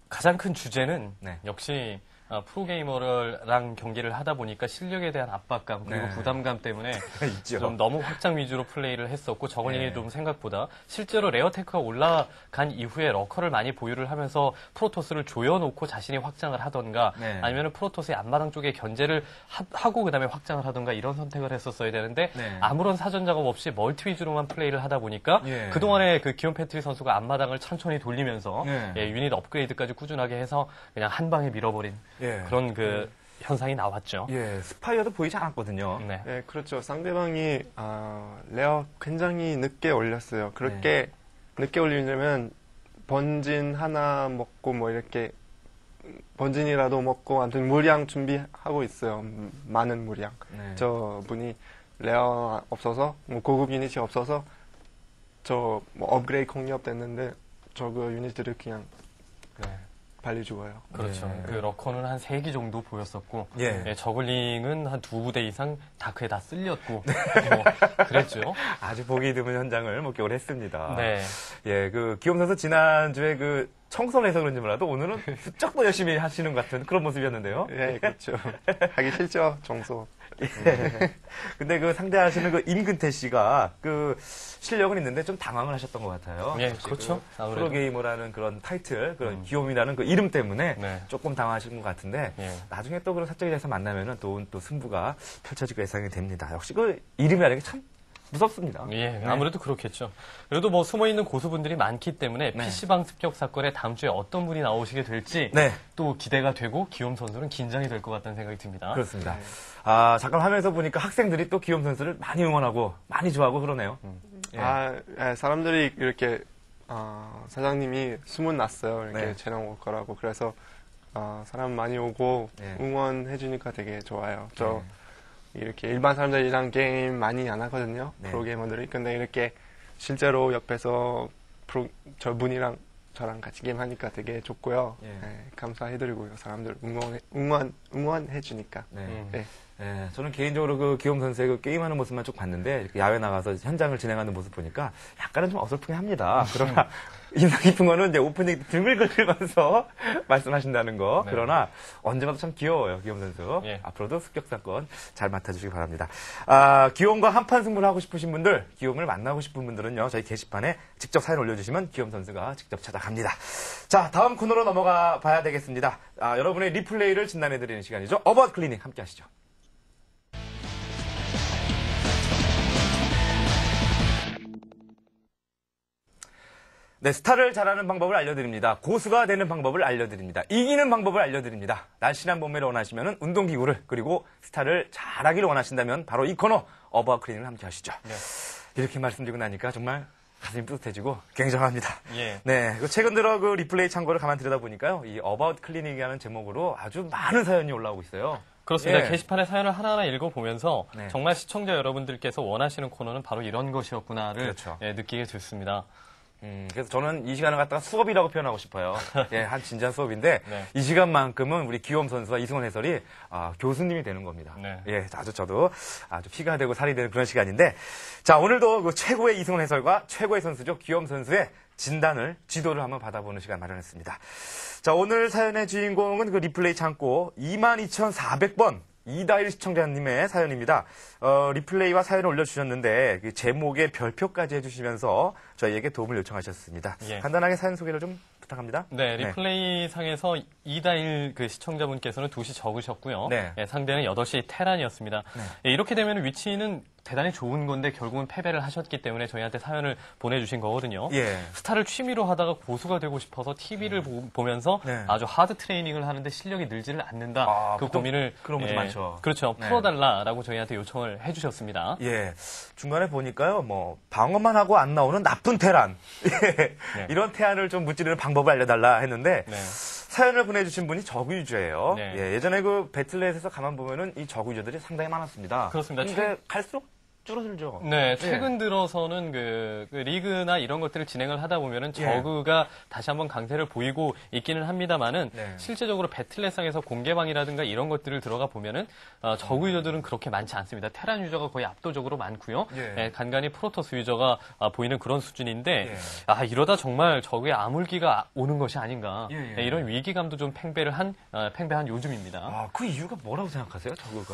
가장 큰 주제는 네. 역시 프로게이머랑 경기를 하다 보니까 실력에 대한 압박감 그리고 네. 부담감 때문에 있죠. 좀 너무 확장 위주로 플레이를 했었고 저글링이 네. 좀 생각보다 실제로 레어테크가 올라간 이후에 러커를 많이 보유를 하면서 프로토스를 조여놓고 자신이 확장을 하던가 네. 아니면 프로토스의 앞마당 쪽에 견제를 하고 그다음에 확장을 하던가 이런 선택을 했었어야 되는데 네. 아무런 사전 작업 없이 멀티 위주로만 플레이를 하다 보니까 예. 그동안에 그 기욤 패트리 선수가 앞마당을 천천히 돌리면서 네. 예, 유닛 업그레이드까지 꾸준하게 해서 그냥 한 방에 밀어버린 예. 그런 그 현상이 나왔죠. 예, 스파이어도 보이지 않았거든요. 네. 네, 그렇죠. 상대방이 레어 굉장히 늦게 올렸어요. 그렇게 늦게 올리려면 번진 하나 먹고 뭐 이렇게 번진이라도 먹고 아무튼 물량 준비하고 있어요. 많은 물량. 네. 저 분이 레어 없어서 뭐 고급 유닛이 없어서 저 뭐 업그레이드 공략 됐는데 저그 유닛들을 그냥 네. 빨리 죽어요. 그렇죠. 예. 그 러커는 한 3기 정도 보였었고, 예. 예, 저글링은 한 2부대 이상 다크에 다 쓸렸고, 그랬죠. 아주 보기 드문 현장을 목격을 했습니다. 네. 예, 그 기욤 선수 지난주에 그 청소를 해서 그런지 몰라도 오늘은 부쩍 더 열심히 하시는 것 같은 그런 모습이었는데요. 예, 그렇죠. 하기 싫죠, 청소. 근데 그 상대하시는 그 임근태 씨가 그 실력은 있는데 좀 당황을 하셨던 것 같아요. 예, 혹시 그렇죠. 그 아무래도. 프로게이머라는 그런 타이틀, 그런 귀요미라는 그 이름 때문에 네. 조금 당황하신 것 같은데 예. 나중에 또 그런 사적에서 만나면은 또 승부가 펼쳐지고 예상이 됩니다. 역시 그 이름이라는 게 참 무섭습니다. 예, 아무래도 그렇겠죠. 그래도 뭐 숨어있는 고수분들이 많기 때문에 네. PC방 습격 사건에 다음 주에 어떤 분이 나오시게 될지 네. 또 기대가 되고 기욤 선수는 긴장이 될 것 같다는 생각이 듭니다. 그렇습니다. 아, 잠깐 화면에서 보니까 학생들이 또 기욤 선수를 많이 응원하고 많이 좋아하고 그러네요. 예. 사람들이 이렇게 사장님이 소문났어요. 이렇게 네. 재능 올 거라고. 그래서 사람 많이 오고 네. 응원해주니까 되게 좋아요. 저 이렇게 일반 사람들이랑 게임 많이 안 하거든요. 네. 프로게이머들이. 근데 이렇게 실제로 옆에서 저분이랑 저랑 같이 게임하니까 되게 좋고요. 예. 네, 감사해드리고요. 사람들 응원해주니까. 네. 네. 예, 저는 개인적으로 그 기욤 선수의 그 게임하는 모습만 쭉 봤는데 이렇게 야외 나가서 현장을 진행하는 모습 보니까 약간은 좀 어설프긴 합니다. 그러나 인상 깊은 거는 이제 오프닝 드글거리면서 말씀하신다는 거. 네. 그러나 언제 봐도 참 귀여워요, 기욤 선수. 예. 앞으로도 습격 사건 잘 맡아주시기 바랍니다. 아, 기욤과 한판 승부를 하고 싶으신 분들, 기욤을 만나고 싶은 분들은요, 저희 게시판에 직접 사연 올려주시면 기욤 선수가 직접 찾아갑니다. 자, 다음 코너로 넘어가 봐야 되겠습니다. 아, 여러분의 리플레이를 진단해드리는 시간이죠. 어바웃 클리닉 함께 하시죠. 네, 스타를 잘하는 방법을 알려드립니다. 고수가 되는 방법을 알려드립니다. 이기는 방법을 알려드립니다. 날씬한 몸매를 원하시면 운동기구를, 그리고 스타를 잘하기를 원하신다면 바로 이 코너 어바웃 클리닉을 함께 하시죠. 이렇게 말씀드리고 나니까 정말 가슴이 뿌듯해지고 굉장합니다. 예. 네, 최근 들어 그 리플레이 창고를 가만 들여다보니까요, 이 어바웃 클리닉이라는 제목으로 아주 많은 사연이 올라오고 있어요. 그렇습니다. 예. 게시판의 사연을 하나하나 읽어보면서 네. 정말 시청자 여러분들께서 원하시는 코너는 바로 이런 것이었구나를 그렇죠. 예, 느끼게 됐습니다. 그래서 저는 이 시간을 갖다가 수업이라고 표현하고 싶어요. 예, 한 진지한 수업인데, 네. 이 시간만큼은 우리 기욤 선수와 이승원 해설이, 교수님이 되는 겁니다. 네. 예, 아주 저도 아주 피가 되고 살이 되는 그런 시간인데, 자, 오늘도 그 최고의 이승원 해설과 최고의 선수죠. 기욤 선수의 지도를 한번 받아보는 시간 마련했습니다. 자, 오늘 사연의 주인공은 그 리플레이 창고 22,400번 이다일 시청자님의 사연입니다. 리플레이와 사연을 올려주셨는데 그 제목에 별표까지 해주시면서 저희에게 도움을 요청하셨습니다. 예. 간단하게 사연 소개를 좀 부탁합니다. 네, 리플레이 상에서 이다일 그 시청자분께서는 2시 적으셨고요. 네. 예, 상대는 8시 테란이었습니다. 예, 이렇게 되면 위치는 대단히 좋은 건데 결국은 패배를 하셨기 때문에 저희한테 사연을 보내주신 거거든요. 예. 스타를 취미로 하다가 고수가 되고 싶어서 TV를 보면서 네. 아주 하드 트레이닝을 하는데 실력이 늘지를 않는다. 그 보통 고민을 그런 분들 많죠. 그렇죠. 네. 풀어달라라고 저희한테 요청을 해주셨습니다. 예. 중간에 보니까요, 방어만 하고 안 나오는 나쁜 테란. 예. 네. 이런 테란을 좀 무찌르는 방법을 알려달라 했는데, 네. 사연을 보내주신 분이 저그유저예요. 네. 예, 예전에 그 배틀넷에서 가만 보면은 이 저그유저들이 상당히 많았습니다. 그렇습니다. 근데 갈수록 줄어들죠. 네, 예. 최근 들어서는 그 리그나 이런 것들을 진행을 하다 보면은 저그가 다시 한번 강세를 보이고 있기는 합니다만은 네. 실제적으로 배틀넷상에서 공개방이라든가 이런 것들을 들어가 보면은 저그 유저들은 그렇게 많지 않습니다. 테란 유저가 거의 압도적으로 많고요. 예. 예, 간간히 프로토스 유저가 보이는 그런 수준인데 예. 이러다 정말 저그의 암울기가 오는 것이 아닌가. 예, 예. 예, 이런 위기감도 좀 팽배한 요즘입니다. 그 이유가 뭐라고 생각하세요? 저그가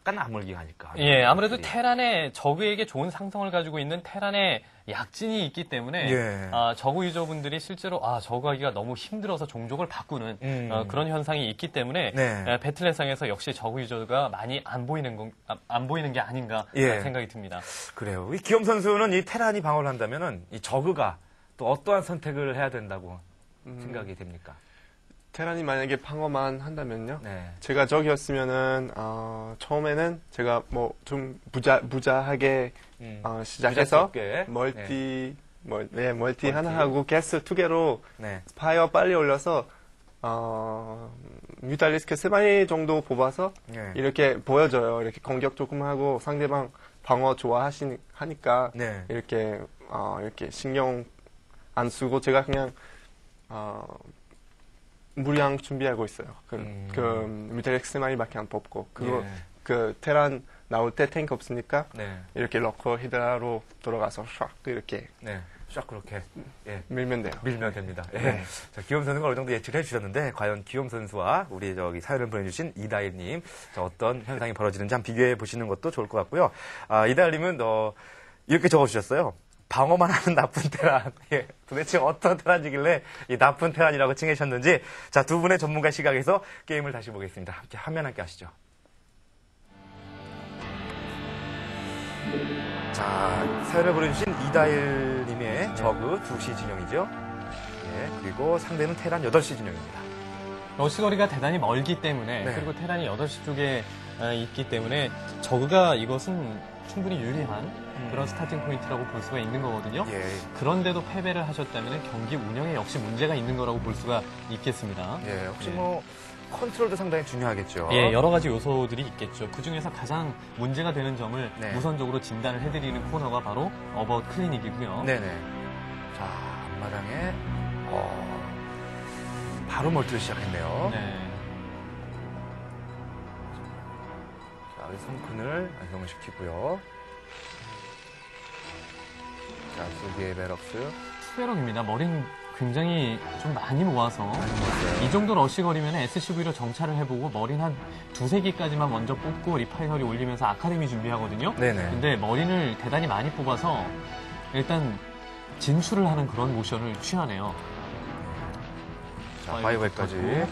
약간 암울기가 아닐까? 예, 아무래도 테란의 저그에게 좋은 상성을 가지고 있는 테란의 약진이 있기 때문에 예. 저그 유저분들이 실제로 저그하기가 너무 힘들어서 종족을 바꾸는 그런 현상이 있기 때문에 네. 배틀넷상에서 역시 저그 유저가 많이 안 보이는 게 아닌가 예. 생각이 듭니다. 그래요. 이 기욤 선수는 이 테란이 방어를 한다면은 이 저그가 또 어떠한 선택을 해야 된다고 생각이 됩니까? 테란이 만약에 방어만 한다면요. 네. 제가 적이었으면은 처음에는 제가 뭐 좀 부자하게 시작해서 부자스럽게. 멀티 하나 하고 게스 2개로 네. 스파이어 빨리 올려서 뮤탈리스크 3마리 정도 뽑아서 네. 이렇게 보여줘요. 이렇게 공격 조금 하고 상대방 방어 하니까 네. 이렇게 신경 안 쓰고 제가 그냥 무리양 준비하고 있어요. 그 뮤탈리스크 3마리밖에 안 뽑고 예. 그 테란 나올 때 탱크 없으니까 네. 이렇게 러커 히드라로 들어가서 샥 이렇게 네. 쫙 그렇게 예, 밀면 돼요. 밀면 됩니다. 예. 자, 기욤 선수가 어느 정도 예측을 해주셨는데 과연 기욤 선수와 우리 저기 사연을 보내주신 이다일님 어떤 현상이 벌어지는지 한번 비교해 보시는 것도 좋을 것 같고요. 이다일님은 이렇게 적어주셨어요. 방어만 하는 나쁜 테란. 예, 도대체 어떤 테란이길래 이 나쁜 테란이라고 칭해주셨는지 자, 두 분의 전문가 시각에서 게임을 다시 보겠습니다. 함께 화면 함께 하시죠. 자, 사연을 보내주신 이다일님의 저그 2시 진영이죠. 예, 그리고 상대는 테란 8시 진영입니다. 러시거리가 대단히 멀기 때문에 네. 그리고 테란이 8시 쪽에 있기 때문에 저그가 이것은 충분히 유리한 그런 스타팅 포인트라고 볼 수가 있는 거거든요. 예, 그런데도 패배를 하셨다면 경기 운영에 역시 문제가 있는 거라고 볼 수가 있겠습니다. 예, 혹시 컨트롤도 상당히 중요하겠죠. 예, 여러 가지 요소들이 있겠죠. 그 중에서 가장 문제가 되는 점을 네. 우선적으로 진단을 해드리는 코너가 바로 어바웃 클리닉이고요. 네네. 자, 앞마당에 바로 멀티를 시작했네요. 네. 자, 우리 성큰을 완성을 시키고요. 자, 소비의 베럭스. 투베럭입니다. 머리는 굉장히 좀 많이 모아서 이 정도 러시거리면 SCV로 정찰을 해보고 머린 한 2-3개까지만 먼저 뽑고 리파이너리 올리면서 아카데미 준비하거든요. 네네. 근데 머린을 대단히 많이 뽑아서 일단 진출을 하는 그런 모션을 취하네요. 자, 파이브까지.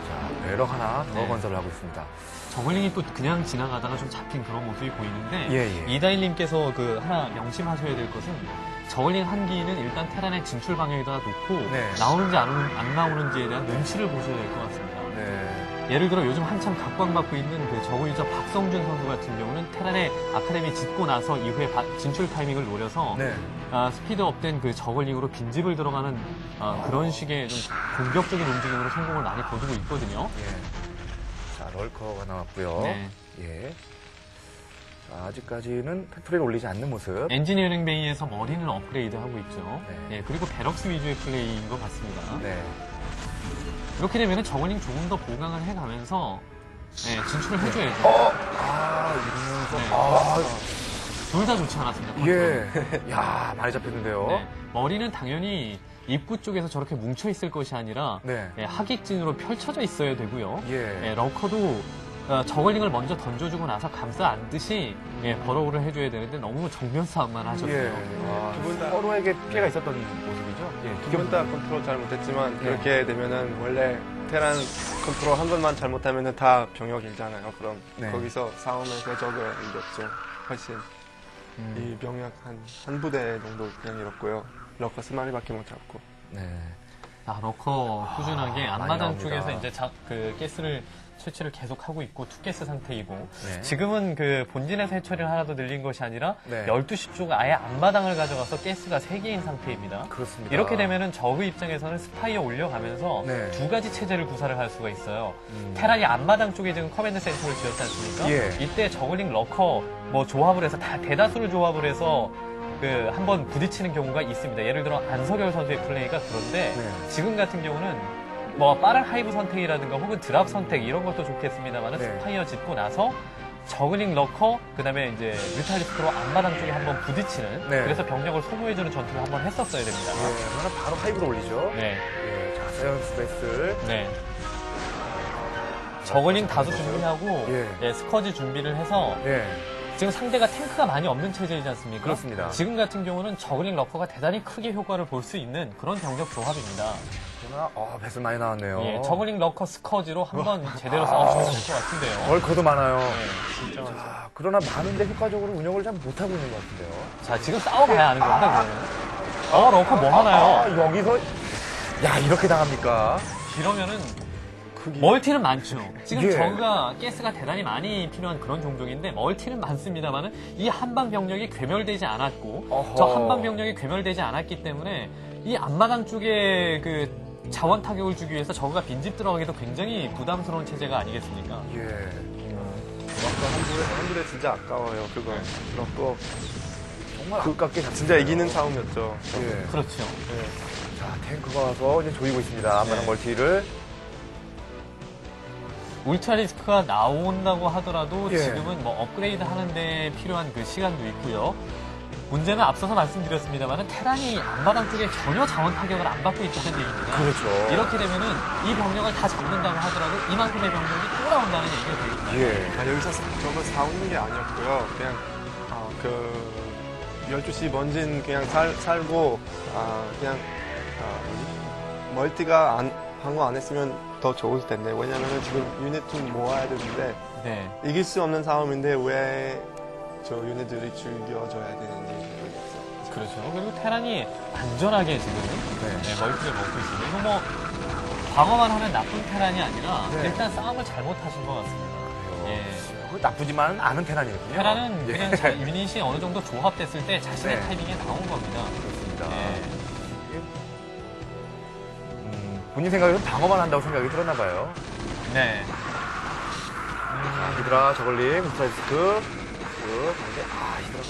자, 베럭 하나 더 네. 건설을 하고 있습니다. 저글링이 또 그냥 지나가다가 좀 잡힌 그런 모습이 보이는데 예, 예. 이다일님께서 하나 명심하셔야 될 것은 저글링 한 기는 일단 테란의 진출 방향에다 놓고 네. 나오는지 안 나오는지에 대한 눈치를 보셔야 될 것 같습니다. 네. 예를 들어 요즘 한참 각광받고 있는 그 저그 유저 박성준 선수 같은 경우는 테란의 아카데미 짓고 나서 이후에 진출 타이밍을 노려서 네. 스피드업된 그 저글링으로 빈집을 들어가는 그런 식의 좀 공격적인 움직임으로 성공을 많이 거두고 있거든요. 예. 자, 럴커가 나왔고요. 네. 예. 자, 아직까지는 팩토리를 올리지 않는 모습. 엔지니어링 베이에서 머리는 업그레이드하고 있죠. 네. 예, 그리고 베럭스 위주의 플레이인 것 같습니다. 네. 이렇게 되면 저글링 조금 더 보강을 해가면서 진출을 해줘야죠. 이러면서. 네. 둘 다 좋지 않았습니다. 예. 야, 많이 잡혔는데요. 네. 머리는 당연히 입구 쪽에서 저렇게 뭉쳐 있을 것이 아니라 네. 하객진으로 펼쳐져 있어야 되고요. 예. 러커도 저글링을 먼저 던져주고 나서 감싸 안듯이 버러우를 해줘야 되는데 너무 정면 싸움만 하셨어요. 예. 두분 다- 서로에게 피해가 있었던 모습이죠. 예. 두 분 다 컨트롤 잘못했지만 네. 그렇게 되면은 원래 테란 컨트롤 한 번만 잘못하면은 다 병력 잃잖아요. 그럼 네. 거기서 싸움에서 적을 이겼죠. 훨씬 이 병력 한 부대 정도 그냥 잃었고요. 러커 3마리밖에 못 잡고. 네. 러커 꾸준하게 많이 앞마당 나옵니다. 쪽에서 이제 가스를 채취를 계속 하고 있고 투가스 상태이고 네. 지금은 본진에서 해처리를 하나 더 늘린 것이 아니라 네. 12시 쪽 아예 앞마당을 가져가서 가스가 3개인 상태입니다. 그렇습니다. 이렇게 되면은 저그 입장에서는 스파이어 올려가면서 네. 두 가지 체제를 구사를 할 수가 있어요. 테란이 앞마당 쪽에 지금 커맨드 센터를 지었지 않습니까? 예. 이때 저글링 러커 조합을 해서 대다수를 조합을 해서 한번 부딪히는 경우가 있습니다. 예를 들어 안석열 선수의 플레이가 그런데 네. 지금 같은 경우는 빠른 하이브 선택이라든가 혹은 드랍 선택 이런 것도 좋겠습니다만 네. 스파이어 짓고 나서 저글링 러커 그다음에 이제 뮤탈리스트로 앞마당 쪽에 한번 부딪히는 네. 그래서 병력을 소모해주는 전투를 한번 했었어야 됩니다. 예. 그러면 바로 하이브로 올리죠. 네. 예. 자, 사이언스 베이스를. 네. 저글링 다수 준비하고 예. 스커지 준비를 해서 예. 지금 상대가 탱크가 많이 없는 체제이지 않습니까? 그렇습니다. 지금 같은 경우는 저글링 러커가 대단히 크게 효과를 볼 수 있는 그런 병력 조합입니다. 그러나, 배슬 많이 나왔네요. 예, 저글링 러커 스커지로 한번 제대로 싸우시면 될 것 같은데요. 럴커도 많아요. 네, 진짜 많죠. 자, 그러나 많은데 효과적으로 운영을 잘 못하고 있는 것 같은데요. 자, 지금 싸워봐야 아는 겁니다, 그거는. 러커 뭐 하나요? 여기서, 야, 이렇게 당합니까? 이러면은, 멀티는 많죠. 지금 예. 저그가 가스가 대단히 많이 필요한 그런 종족인데 멀티는 많습니다만은 이 한방 병력이 괴멸되지 않았고 어허. 저 한방 병력이 괴멸되지 않았기 때문에 이 앞마당 쪽에 자원 타격을 주기 위해서 저그가 빈집 들어가기도 굉장히 부담스러운 체제가 아니겠습니까? 예. 러커 한 부대 진짜 아까워요. 그거. 러커 정말 아깝게 진짜 이기는 싸움이었죠. 예. 그렇죠. 자, 탱크가 와서 이제 조이고 있습니다. 앞마당 네. 멀티를. 울트라리스크가 나온다고 하더라도 예. 지금은 업그레이드 하는데 필요한 그 시간도 있고요. 문제는 앞서서 말씀드렸습니다만 테란이 앞마당 쪽에 전혀 자원 타격을 안 받고 있다는 얘기입니다. 그렇죠. 이렇게 되면은 이 병력을 다 잡는다고 하더라도 이만큼의 병력이 또 나온다는 얘기가 되겠습니다. 예. 여기서 저거 싸우는 게 아니었고요. 그냥 그 12시 먼진 그냥 살고 그냥 멀티가 한 거 안 했으면 더 좋을 텐데 왜냐면은 지금 유닛 좀 모아야 되는데 네. 이길 수 없는 싸움인데 왜 저 유닛들이 죽여줘야 되는지 모르겠어요. 그렇죠. 그리고 테란이 안전하게 지금 멀티를 먹고 있습니다. 이거 뭐 방어만 하면 나쁜 테란이 아니라 네. 일단 싸움을 잘못하신 것 같습니다. 예. 나쁘지만 않은 테란이거든요. 테란은 예. 그냥 유닛이 어느 정도 조합됐을 때 자신의 네. 타이밍에 나온 겁니다. 그렇습니다. 예. 본인 생각에는 방어만 한다고 생각이 들었나 봐요. 네. 히드라, 저글링, 무사이스크, 히드라가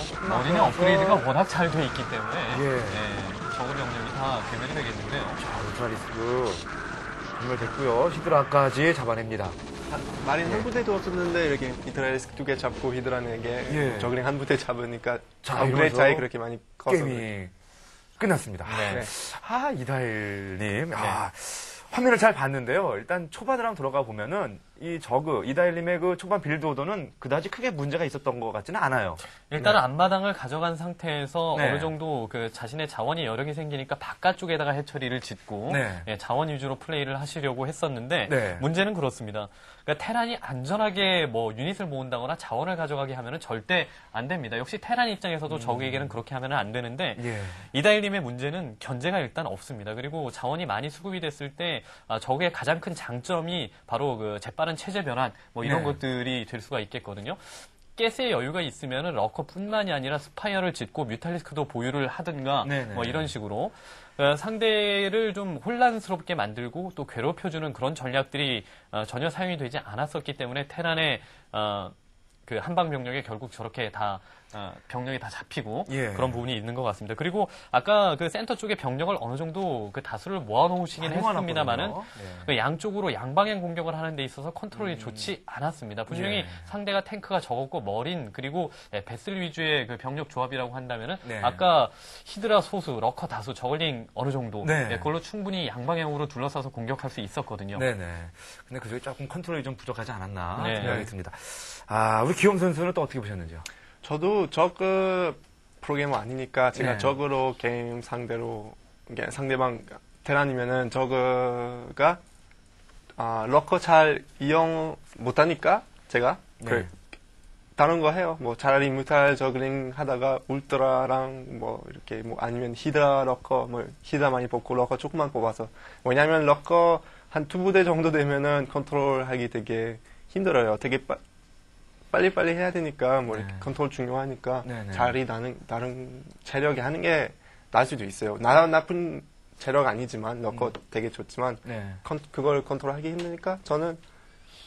조금 머리는 앞서서. 업그레이드가 워낙 잘 돼 있기 때문에 예. 적은 병력이 다 개멸이 되겠는데요. 울트라리스크 연결됐고요. 히드라까지 잡아냅니다. 마린 한 부대도 없었는데 이렇게 히드라리스크 2개 잡고 히드라 4개 예. 저글링 한 부대 잡으니까 자, 업그레이드 이러면서 차이 그렇게 많이 커서 게임이 끝났습니다. 네. 이다일님. 화면을 잘 봤는데요. 일단 초반을 한번 들어가 보면은 이 이다일님의 그 초반 빌드 오더는 그다지 크게 문제가 있었던 것 같지는 않아요. 일단은 앞마당을 가져간 상태에서 네. 어느 정도 그 자신의 자원이 여력이 생기니까 바깥쪽에다가 해처리를 짓고 네. 자원 위주로 플레이를 하시려고 했었는데 네. 문제는 그렇습니다. 그러니까 테란이 안전하게 뭐 유닛을 모은다거나 자원을 가져가게 하면은 절대 안 됩니다. 역시 테란 입장에서도 적에게는 그렇게 하면은 안 되는데 예. 이다일님의 문제는 견제가 일단 없습니다. 그리고 자원이 많이 수급이 됐을 때 적의 가장 큰 장점이 바로 그 재빠른 체제 변환 뭐 이런 네. 것들이 될 수가 있겠거든요. 가스의 여유가 있으면은 러커뿐만이 아니라 스파이어를 짓고 뮤탈리스크도 보유를 하든가 네네. 뭐 이런 식으로 상대를 좀 혼란스럽게 만들고 또 괴롭혀주는 그런 전략들이 전혀 사용이 되지 않았었기 때문에 테란의 그 한방 병력에 결국 저렇게 다 병력이 다 잡히고 예. 그런 부분이 있는 것 같습니다. 그리고 아까 그 센터 쪽에 병력을 어느 정도 그 다수를 모아놓으시긴 많이 했습니다만은 모아놨거든요. 예. 그 양쪽으로 양방향 공격을 하는 데 있어서 컨트롤이 좋지 않았습니다. 분명히 예. 상대가 탱크가 적었고 머린 그리고 베슬 위주의 그 병력 조합이라고 한다면은 네. 아까 히드라 소수, 러커 다수, 저글링 어느 정도 네. 그걸로 충분히 양방향으로 둘러싸서 공격할 수 있었거든요. 네네. 근데 그중에 조금 컨트롤이 좀 부족하지 않았나 네. 생각이 듭니다. 우리 기욤 선수는 또 어떻게 보셨는지요? 저도 저그 프로게이머 아니니까 제가 네. 저그로 게임 상대로 이게 상대방 테란이면은 저그가 러커 잘 이용 못하니까 제가 네. 다른 거 해요. 뭐 차라리 뮤탈 저글링 하다가 울트라랑 뭐 이렇게 뭐 아니면 히드라 러커 뭐 히드라 많이 뽑고 러커 조금만 뽑아서 왜냐면 러커 한 2부대 정도 되면은 컨트롤하기 되게 힘들어요. 되게 빨리빨리 해야 되니까 뭐 이렇게 네. 컨트롤 중요하니까 네네. 차라리 다른 체력이 하는 게 나을 수도 있어요. 나쁜 체력 아니지만 러커 되게 좋지만 네. 그걸 컨트롤하기 힘드니까 저는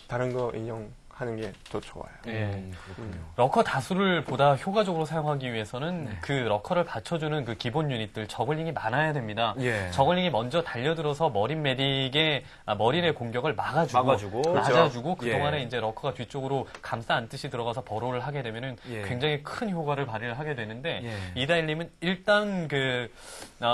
다른 거 인용하는 게 더 좋아요. 예. 그렇군요. 러커 다수를 보다 효과적으로 사용하기 위해서는 네. 그 러커를 받쳐주는 그 기본 유닛들 저글링이 많아야 됩니다. 예. 저글링이 먼저 달려들어서 머린 메딕의 머린의 공격을 막아주고 맞아주고 그렇죠. 그동안에 예. 이제 러커가 뒤쪽으로 감싸 안듯이 들어가서 버로를 하게 되면은 예. 굉장히 큰 효과를 발휘를 하게 되는데 예. 이다일님은 일단 그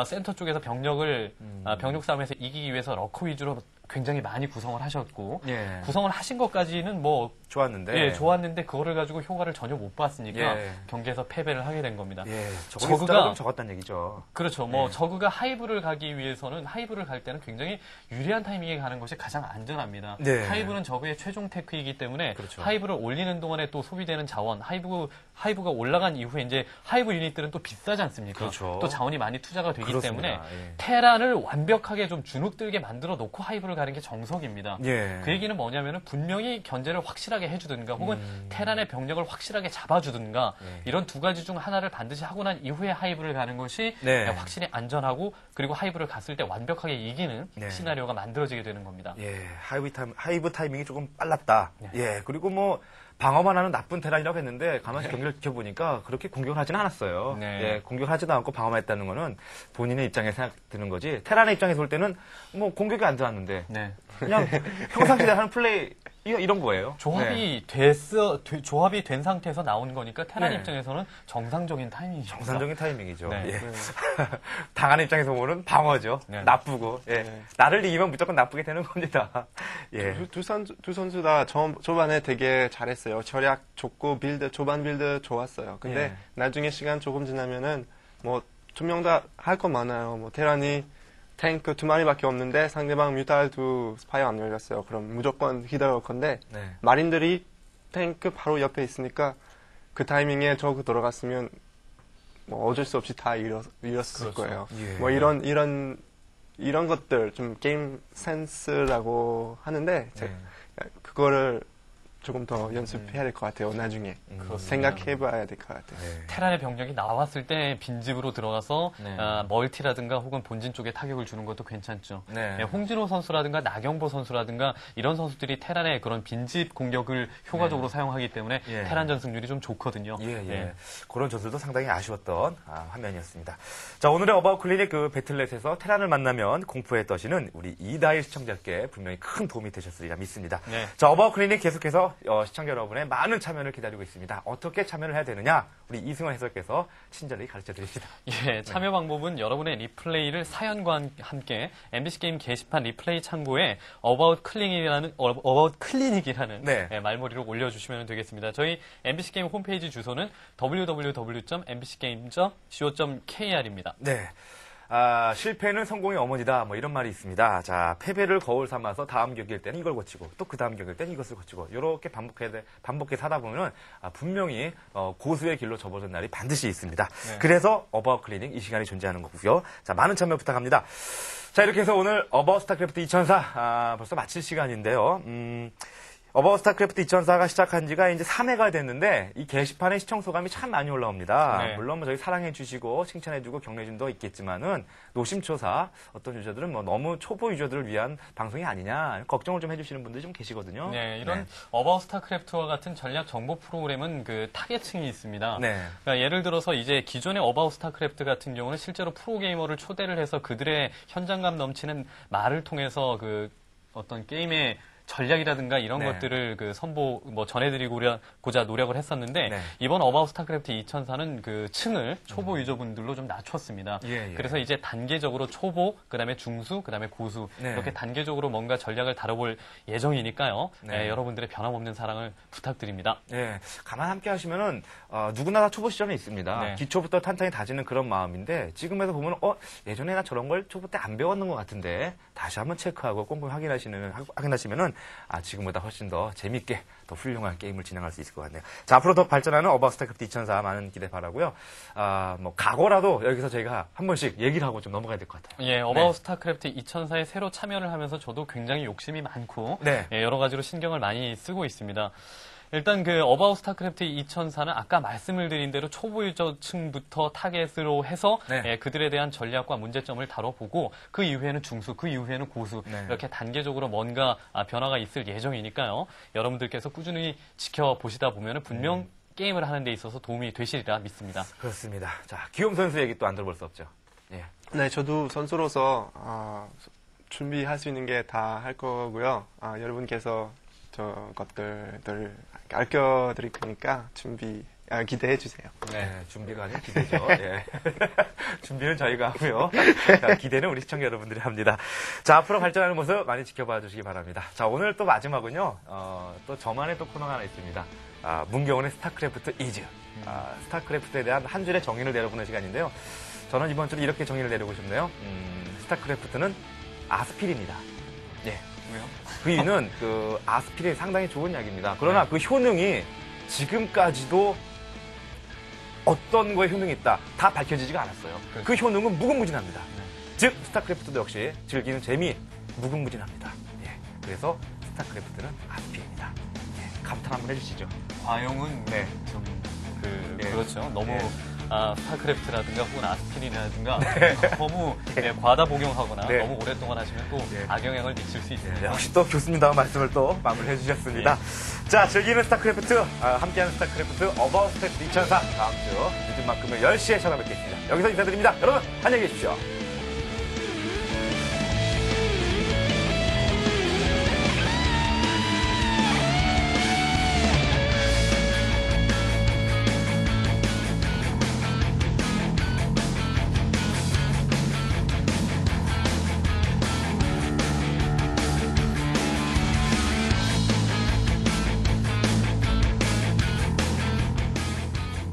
센터 쪽에서 병력을 병력 싸움에서 이기기 위해서 러커 위주로 굉장히 많이 구성을 하셨고 예. 구성을 하신 것까지는 뭐 좋았는데. 예, 좋았는데 그거를 가지고 효과를 전혀 못 봤으니까 예. 경기에서 패배를 하게 된 겁니다. 예. 저그가 저그가 적었다는 얘기죠. 그렇죠. 뭐 저그가 하이브를 가기 위해서는 하이브를 갈 때는 굉장히 유리한 타이밍에 가는 것이 가장 안전합니다. 네. 하이브는 적의 최종 테크이기 때문에 그렇죠. 하이브를 올리는 동안에 또 소비되는 자원, 하이브가 올라간 이후에 이제 하이브 유닛들은 또 비싸지 않습니까? 그렇죠. 또 자원이 많이 투자가 되기 그렇습니다. 때문에 예. 테란을 완벽하게 좀 주눅들게 만들어 놓고 하이브를 가는 게 정석입니다. 예. 그 얘기는 뭐냐면은 분명히 견제를 확실하게 해주든가 혹은 테란의 병력을 확실하게 잡아주든가 예. 이런 두 가지 중 하나를 반드시 하고 난 이후에 하이브를 가는 것이 네. 확실히 안전하고 그리고 하이브를 갔을 때 완벽하게 이기는 네. 시나리오가 만들어지게 되는 겁니다. 예, 하이브 타이밍이 조금 빨랐다. 예, 그리고 뭐 방어만 하는 나쁜 테란이라고 했는데 가만히 경기를 지켜보니까 그렇게 공격을 하지는 않았어요. 네. 예, 공격을 하지도 않고 방어만 했다는 거는 본인의 입장에 생각 드는 거지. 테란의 입장에서 볼 때는 뭐 공격이 안 들어왔는데 네. 그냥 평상시에 하는 플레이 이런 거예요. 조합이 네. 조합이 된 상태에서 나온 거니까 테란 네. 입장에서는 정상적인 타이밍이죠. 정상적인 타이밍이죠. 네. 예. 당하는 입장에서 보면 방어죠. 네. 나쁘고. 예. 네. 나를 이기면 무조건 나쁘게 되는 겁니다. 예. 두 선수 다 초반에 되게 잘했어요. 절약 좋고 초반 빌드 좋았어요. 근데 예. 나중에 시간 조금 지나면은 뭐 두 명 다 할 거 많아요. 뭐 테란이 탱크 2마리밖에 없는데 상대방 뮤탈도 스파이어 안 열렸어요. 그럼 무조건 기다릴 건데 네. 마린들이 탱크 바로 옆에 있으니까 그 타이밍에 저거 들어갔으면 뭐 어쩔 수 없이 다 잃었을 그렇죠. 거예요. 예. 뭐 이런 것들 좀 게임 센스라고 하는데 네. 그거를 조금 더 연습해야 될 것 같아요. 나중에 생각해봐야 될 것 같아요. 네. 테란의 병력이 나왔을 때 빈집으로 들어가서 네. 멀티라든가 혹은 본진 쪽에 타격을 주는 것도 괜찮죠. 네. 예, 홍진호 선수라든가 나경보 선수라든가 이런 선수들이 테란의 그런 빈집 공격을 효과적으로 사용하기 때문에 예. 테란전 승률이 좀 좋거든요. 예, 예. 예. 그런 전술도 상당히 아쉬웠던 화면이었습니다. 자, 오늘의 어바웃 클리닉 그 배틀넷에서 테란을 만나면 공포에 떠시는 우리 이다일 시청자께 분명히 큰 도움이 되셨으리라 믿습니다. 네. 자, 어바웃 클리닉 계속해서 시청자 여러분의 많은 참여를 기다리고 있습니다. 어떻게 참여를 해야 되느냐? 우리 이승원 해설께서 친절히 가르쳐 드립니다. 예, 참여 방법은 여러분의 리플레이를 사연과 함께 MBC 게임 게시판 리플레이 창구에 어바웃 클리닉이라는 네. 예, 말머리로 올려주시면 되겠습니다. 저희 MBC 게임 홈페이지 주소는 www.mbcgame.co.kr입니다. 네. 실패는 성공의 어머니다. 뭐 이런 말이 있습니다. 자, 패배를 거울 삼아서 다음 경기일 때는 이걸 고치고 또 그 다음 경기일 때는 이것을 고치고 이렇게 반복해서 하다 보면 분명히 고수의 길로 접어든 날이 반드시 있습니다. 네. 그래서 어바웃 클리닉 이 시간이 존재하는 거고요. 자, 많은 참여 부탁합니다. 자, 이렇게 해서 오늘 어바웃 스타크래프트 2004 벌써 마칠 시간인데요. 어바웃 스타크래프트 2004가 시작한 지가 이제 3회가 됐는데 이 게시판에 시청 소감이 참 많이 올라옵니다. 네. 물론 뭐 저희 사랑해 주시고 칭찬해 주고 격려해 준도 있겠지만은 노심초사 어떤 유저들은 뭐 너무 초보 유저들을 위한 방송이 아니냐 걱정을 좀 해주시는 분들이 좀 계시거든요. 네, 이런 어바웃 스타크래프트와 같은 전략 정보 프로그램은 그 타겟층이 있습니다. 네. 그러니까 예를 들어서 이제 기존의 어바웃 스타크래프트 같은 경우는 실제로 프로게이머를 초대를 해서 그들의 현장감 넘치는 말을 통해서 그 어떤 게임의 전략이라든가 이런 네. 것들을 그 전해드리고자 노력을 했었는데 네. 이번 어바웃 스타크래프트 2004는 그 층을 초보 유저분들로 좀 낮췄습니다. 예, 예. 그래서 이제 단계적으로 초보, 그다음에 중수, 그다음에 고수 네. 이렇게 단계적으로 뭔가 전략을 다뤄볼 예정이니까요. 네. 여러분들의 변함없는 사랑을 부탁드립니다. 예, 가만 함께 하시면은 누구나 다 초보 시절은 있습니다. 네. 기초부터 탄탄히 다지는 그런 마음인데 지금에서 보면 예전에 나 저런 걸 초보 때 안 배웠는 것 같은데 다시 한번 체크하고 꼼꼼히 확인하시면은 지금보다 훨씬 더 재밌게 더 훌륭한 게임을 진행할 수 있을 것 같네요. 자, 앞으로 더 발전하는 어바웃 스타크래프트 2004 많은 기대 바라고요. 뭐 각오라도 여기서 저희가 한 번씩 얘기를 하고 좀 넘어가야 될 것 같아요. 예, 어바웃 스타크래프트 2004에 새로 참여를 하면서 저도 굉장히 욕심이 많고 네. 예, 여러 가지로 신경을 많이 쓰고 있습니다. 일단 그 어바웃 스타크래프트 2004는 아까 말씀을 드린 대로 초보 유저층부터 타겟으로 해서 네. 예, 그들에 대한 전략과 문제점을 다뤄보고 그 이후에는 중수, 그 이후에는 고수 네. 이렇게 단계적으로 뭔가 변화가 있을 예정이니까요. 여러분들께서 꾸준히 지켜보시다 보면 분명 게임을 하는 데 있어서 도움이 되시리라 믿습니다. 그렇습니다. 자, 기욤 선수 얘기 또 안 들어볼 수 없죠. 예. 네, 저도 선수로서 준비할 수 있는 게 다 할 거고요. 여러분께서 저 것들을 알려드릴 테니까 기대해 주세요. 네, 준비가 아닌 기대죠. 예. 준비는 저희가 하고요. 자, 기대는 우리 시청자 여러분들이 합니다. 자, 앞으로 발전하는 모습 많이 지켜봐 주시기 바랍니다. 자, 오늘 또 마지막은요, 또 저만의 또 코너가 하나 있습니다. 문경훈의 스타크래프트 이즈. 스타크래프트에 대한 한 줄의 정의를 내려보는 시간인데요. 저는 이번 주에 이렇게 정의를 내리고 싶네요. 스타크래프트는 아스필입니다. 예. 왜요? 그 이유는 그 아스필이 상당히 좋은 약입니다. 그러나 그 효능이 지금까지도 어떤 거에 효능이 있다 다 밝혀지지가 않았어요. 그렇죠. 그 효능은 무궁무진합니다. 즉 스타크래프트도 역시 즐기는 재미 무궁무진합니다. 예. 그래서 스타크래프트는 아스필입니다. 예. 감탄 한번 해주시죠. 과용은 네. 좀 예. 그렇죠. 너무 예. 스타크래프트라든가 혹은 아스피린이라든가 너무 과다 복용하거나 네. 너무 오랫동안 하시면 또 악영향을 미칠 수 있습니다. 역시 또 교수님다운 말씀을 또 마무리해 주셨습니다. 자, 즐기는 스타크래프트, 함께하는 스타크래프트 어바웃 스태프트 2004 다음 주 늦은 만큼은 10시에 찾아뵙겠습니다. 여기서 인사드립니다. 여러분, 안녕히 계십시오.